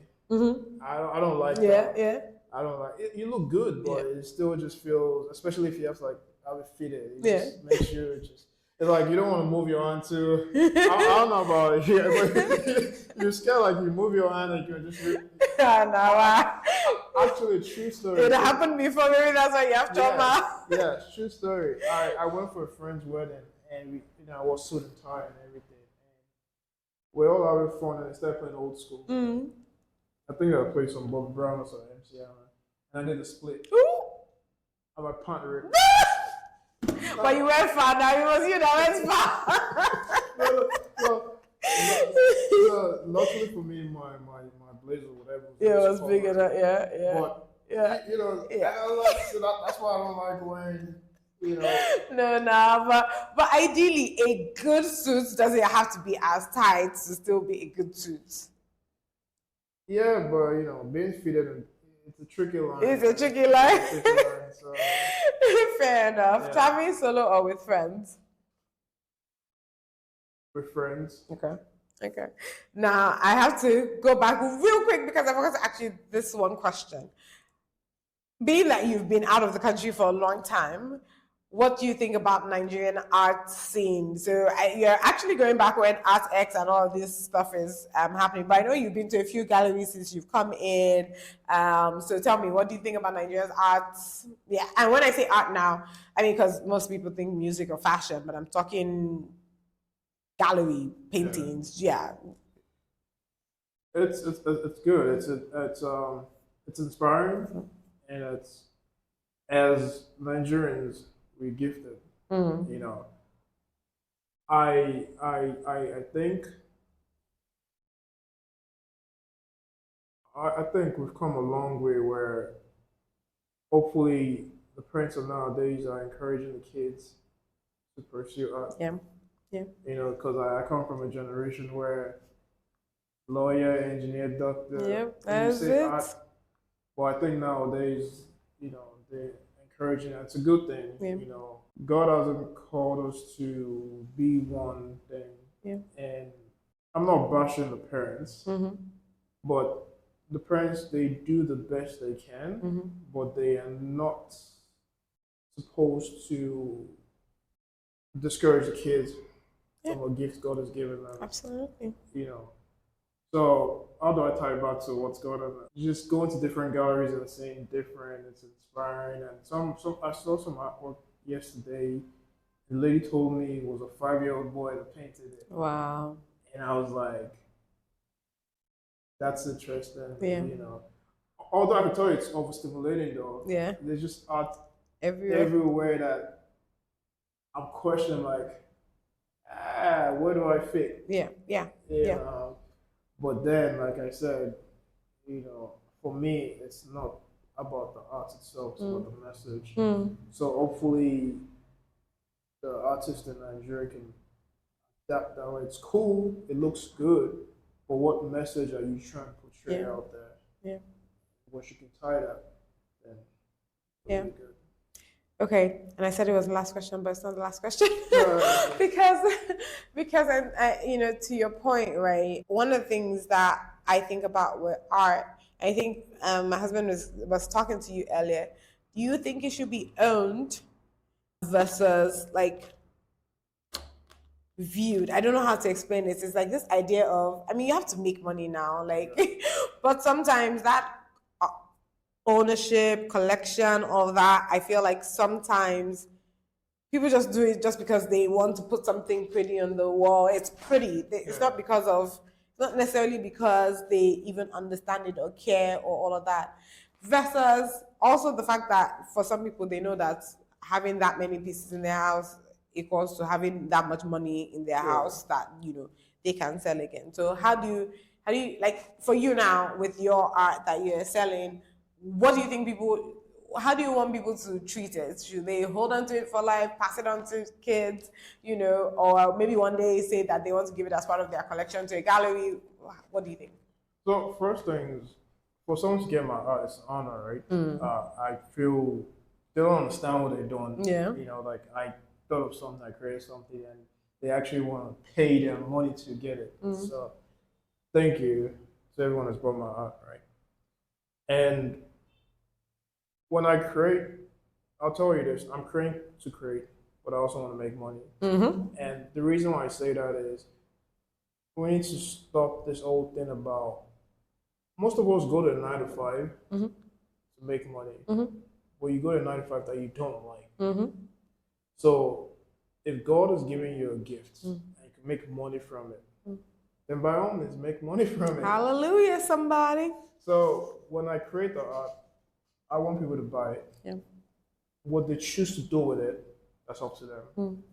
I don't like that. Yeah. I don't like it. You look good, but it still just feels, especially if you have to like have it fitted. It just makes you just. It's like you don't want to move your hand too. I don't know about it, but you're scared like you move your hand and you're just. Actually, true story. It happened before. Maybe that's why you have trauma. Yeah, true story. I went for a friend's wedding and we, I wore suit and tie and everything. And we all having fun and I started playing old school. I think I played some Bob Brown or some MC Hammer, and I did a split. And my punt rip. But you went far now. It was you that went far. Luckily for me, my blazer, whatever. It was big enough. Yeah. But that's why I don't like wearing. No, but ideally, a good suit doesn't have to be as tight to still be a good suit. Yeah, but being fitted, it's a tricky line. It's a tricky line. So. Fair enough. Yeah. Traveling solo or with friends? With friends. Okay. Now I have to go back real quick because I forgot to ask you this one question. Being that you've been out of the country for a long time, what do you think about Nigerian art scene? So you're actually going back when ArtX and all of this stuff is happening. But I know you've been to a few galleries since you've come in. So tell me, what do you think about Nigeria's art? Yeah, and when I say art now, I mean because most people think music or fashion, but I'm talking gallery paintings. Yeah. It's good. It's inspiring, and it's as Nigerians. We gifted, I think we've come a long way where hopefully the parents of nowadays are encouraging the kids to pursue art. Yeah. Because I come from a generation where lawyer, engineer, doctor. Yeah, that's it. Art, but I think nowadays, they encouraging. It's a good thing. God hasn't called us to be one thing. And I'm not bashing the parents, but the parents, they do the best they can, but they are not supposed to discourage the kids from a gift God has given them. Absolutely. So how do I tie it back to what's going on? Just going to different galleries and seeing different, it's inspiring. And some I saw some artwork yesterday. The lady told me it was a 5-year-old boy that painted it. Wow. And I was like, that's interesting. Yeah. Although I can tell you it's overstimulating though. Yeah. There's just art everywhere that I'm questioning like, where do I fit? Yeah. But then, like I said, for me, it's not about the art itself, it's about the message. So hopefully the artist in Nigeria can adapt that way. It's cool, it looks good, but what message are you trying to portray out there? Yeah. Once you can tie that, then it'll be good. Okay, and I said it was the last question, but it's not the last question because to your point, right? One of the things that I think about with art, I think my husband was talking to you earlier. Do you think it should be owned versus like viewed? I don't know how to explain it. It's like this idea of, I mean, you have to make money now, like, but sometimes that ownership, collection, all that, I feel like sometimes people just do it just because they want to put something pretty on the wall. It's pretty. It's not because of, not necessarily because they even understand it or care or all of that. Versus also the fact that for some people, they know that having that many pieces in their house equals to having that much money in their house that, they can sell again. So how do you, like, for you now with your art that you're selling, what do you think people, how do you want people to treat it? Should they hold on to it for life, pass it on to kids, or maybe one day say that they want to give it as part of their collection to a gallery? What do you think? So first thing is, for someone to get my art, it's an honor, right? I feel they don't understand what they're doing. Yeah. Like I thought of something, I created something, and they actually want to pay their money to get it. So thank you to everyone that's bought my art, right? And when I create, I'll tell you this, I'm creating to create, but I also want to make money. And the reason why I say that is we need to stop this old thing about, most of us go to 9 to 5 to make money. But you go to 9 to 5 that you don't like. So if God is giving you a gift and you can make money from it, then by all means make money from it. Hallelujah, somebody. So when I create the art, I want people to buy it. Yeah. What they choose to do with it, that's up to them.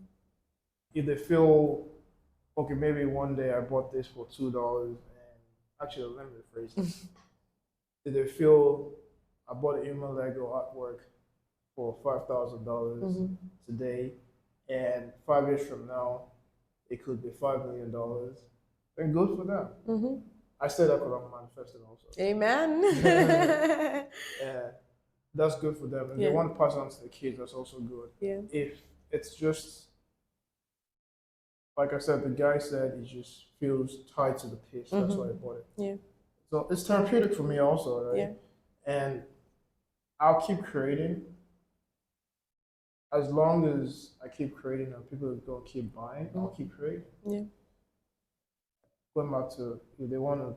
If they feel, okay, maybe one day I bought this for $2, and actually, let me rephrase it. If they feel I bought an Ima Lego artwork for $5,000 today, and 5 years from now, it could be $5 million, then good for them. I say that because I'm manifesting also. Amen. Yeah, that's good for them. And they want to pass on to the kids, that's also good. Yeah. If it's just, like I said, the guy said he just feels tied to the piece. That's why I bought it. Yeah. So it's therapeutic for me also, right? Yeah. And I'll keep creating. As long as I keep creating and people are going to keep buying, I'll keep creating. Yeah. Going back to, if they want to,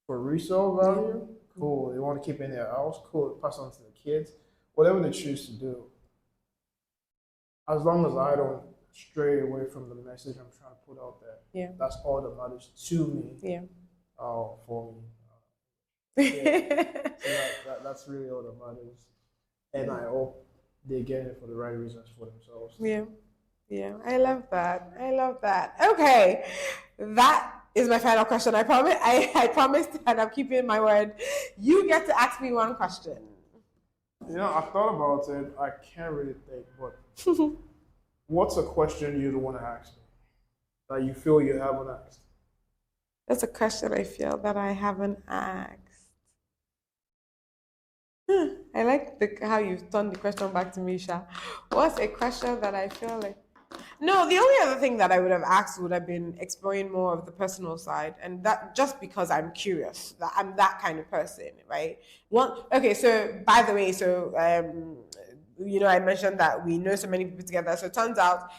for resale value, cool. They want to keep it in their house, cool. Pass on to the kids, whatever they choose to do. As long as I don't stray away from the message I'm trying to put out there, that's all that matters to me. Yeah. For me. So that's really all that matters. And I hope they get it for the right reasons for themselves. Yeah. Yeah. I love that. I love that. Okay. That is my final question. I promise. I promised, and I'm keeping my word. You get to ask me one question. I thought about it. I can't really think, but what's a question you'd want to ask me that you feel you haven't asked? That's a question I feel that I haven't asked. I like how you've turned the question back to me, Sha. What's a question that I feel like? No, the only other thing that I would have asked would have been exploring more of the personal side, and that just because I'm curious, that I'm that kind of person, right? Okay, so by the way, I mentioned that we know so many people together. So it turns out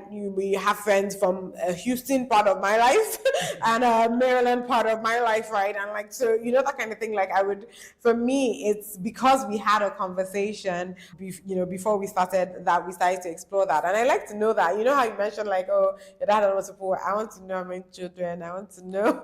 we have friends from Houston part of my life and Maryland part of my life, right? And like, so, that kind of thing, like for me, it's because we had a conversation, before we started to explore that. And I like to know that, how you mentioned like, oh, your dad doesn't want to support. I want to know how many children, I want to know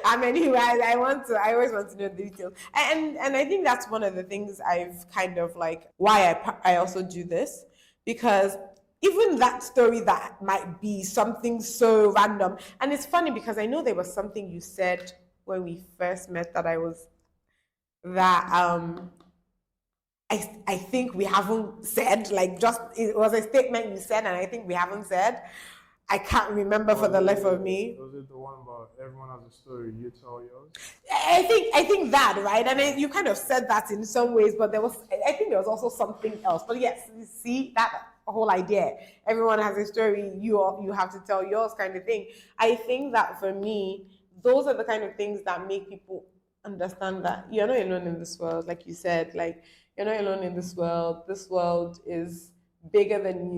how many wives, I always want to know the details. And I think that's one of the things I've kind of like, why I also do this, because even that story that might be something so random. And it's funny because I know there was something you said when we first met that I was that I think we haven't said, like, just it was a statement you said and I think we haven't said. I can't remember for the life of me. Was it the one about everyone has a story, you tell yours? I think that, right? And you kind of said that in some ways, but I think there was also something else. But yes, you see that whole idea. Everyone has a story, you have to tell yours kind of thing. I think that for me, those are the kind of things that make people understand that you're not alone in this world, like you said, like you're not alone in this world. This world is bigger than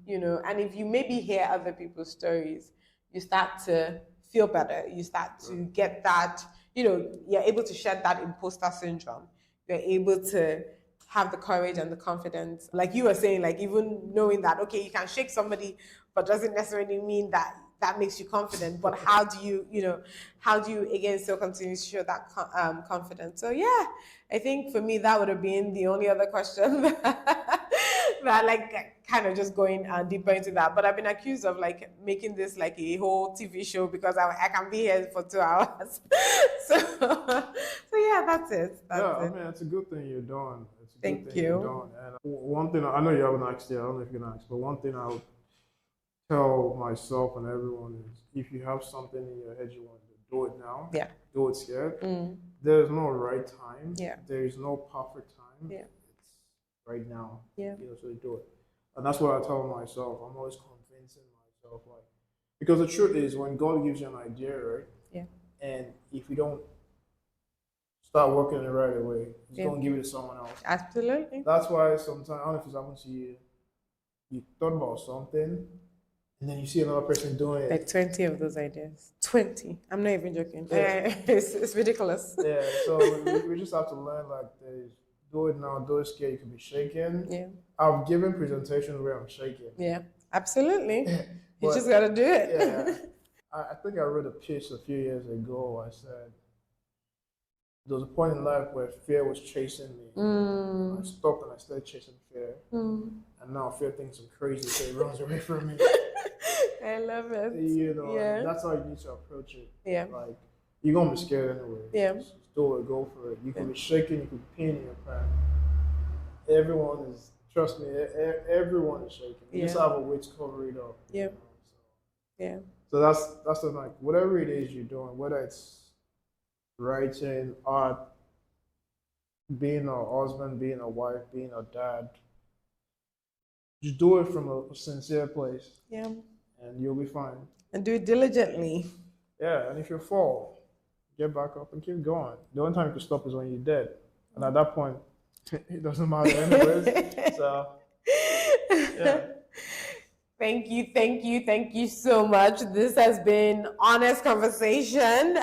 you know, and if you maybe hear other people's stories, you start to feel better. You start to get that, you know, you're able to shed that imposter syndrome. You're able to have the courage and the confidence. Like you were saying, like even knowing that, okay, you can shake somebody, but doesn't necessarily mean that that makes you confident. But how do you again still continue to show that confidence? So yeah, I think for me that would have been the only other question that like kind of just going deeper into that. But I've been accused of like making this like a whole TV show because I can be here for 2 hours. so yeah, that's it. I mean, it's a good thing you're doing. It's a Thank good thing you. you're doing. And one thing, I know you haven't asked yet, I don't know if you're going to ask, but one thing I would tell myself and everyone is if you have something in your head you want to do it now. Yeah. Do it scared. There's no right time. Yeah. There is no perfect time. Yeah. It's right now. Yeah. You know, so do it. And that's what I tell myself. I'm always convincing myself, like, because the truth is when God gives you an idea, right? Yeah. And if you don't start working it right away, He's going to give it to someone else. Absolutely. That's why sometimes, I don't know if it's happened to you, you thought about something, and then you see another person doing it. Like 20 of those ideas. 20. I'm not even joking. Yeah. It's ridiculous. Yeah, so we just have to learn, like, do it now, do it scared, you can be shaking. Yeah. I've given presentations where I'm shaking. Yeah, absolutely. You just got to do it. Yeah. I think I wrote a piece a few years ago. I said, there was a point in life where fear was chasing me. I stopped and I started chasing fear. And now fear thinks I'm crazy, so it runs away from me. I love it. You know, that's how you need to approach it. Yeah. Like, you're going to be scared anyway. Yeah. Just do it, go for it. You can be shaking, you can be peeing in your pants. Everyone is, trust me, everyone is shaking. You just have a way to cover it up. Yeah. You know, so. Yeah. So that's the, like, whatever it is you're doing, whether it's writing, art, being a husband, being a wife, being a dad, just do it from a sincere place. Yeah. And you'll be fine. And do it diligently. Yeah, and if you fall, get back up and keep going. The only time you can stop is when you're dead. And at that point, it doesn't matter anyways. So, yeah. Thank you so much. This has been honest conversation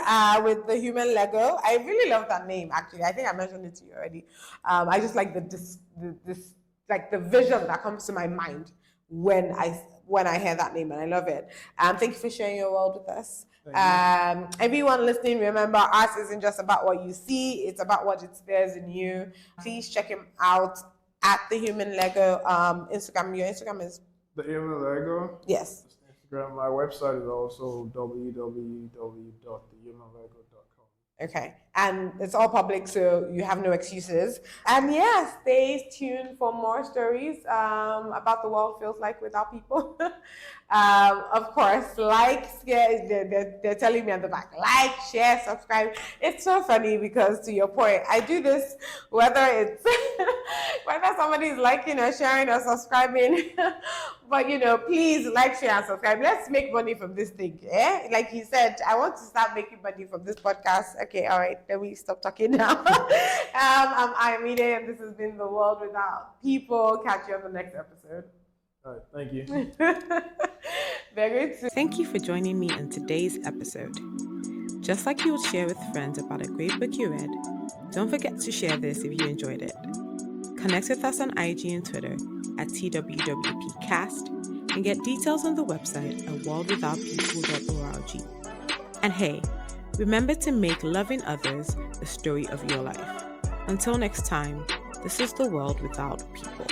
with the human Lego. I really love that name. Actually, I think I mentioned it to you already. I just like this like the vision that comes to my mind when I hear that name, and I love it. Thank you for sharing your world with us. Everyone listening, remember, art isn't just about what you see; it's about what it stares in you. Please check him out at the Human Lego Instagram. Your Instagram is The Human Lego? Yes. Instagram. My website is also www.thehumanlego.com. Okay. And it's all public, so you have no excuses. And yeah, stay tuned for more stories about the world feels like without people. Of course, they're telling me at the back, like, share, subscribe. It's so funny because, to your point, I do this whether it's whether somebody is liking or sharing or subscribing. But, please like, share, and subscribe. Let's make money from this thing. Yeah? Like he said, I want to start making money from this podcast. Okay, all right. Let me stop talking now. I'm Ayomide, and this has been The World Without People. Catch you on the next episode. All right, thank you. Very good. Thank you for joining me in today's episode. Just like you would share with friends about a great book you read, don't forget to share this if you enjoyed it. Connect with us on IG and Twitter at TWWPcast and get details on the website at worldwithoutpeople.org. And hey, remember to make loving others the story of your life. Until next time, this is The World Without People.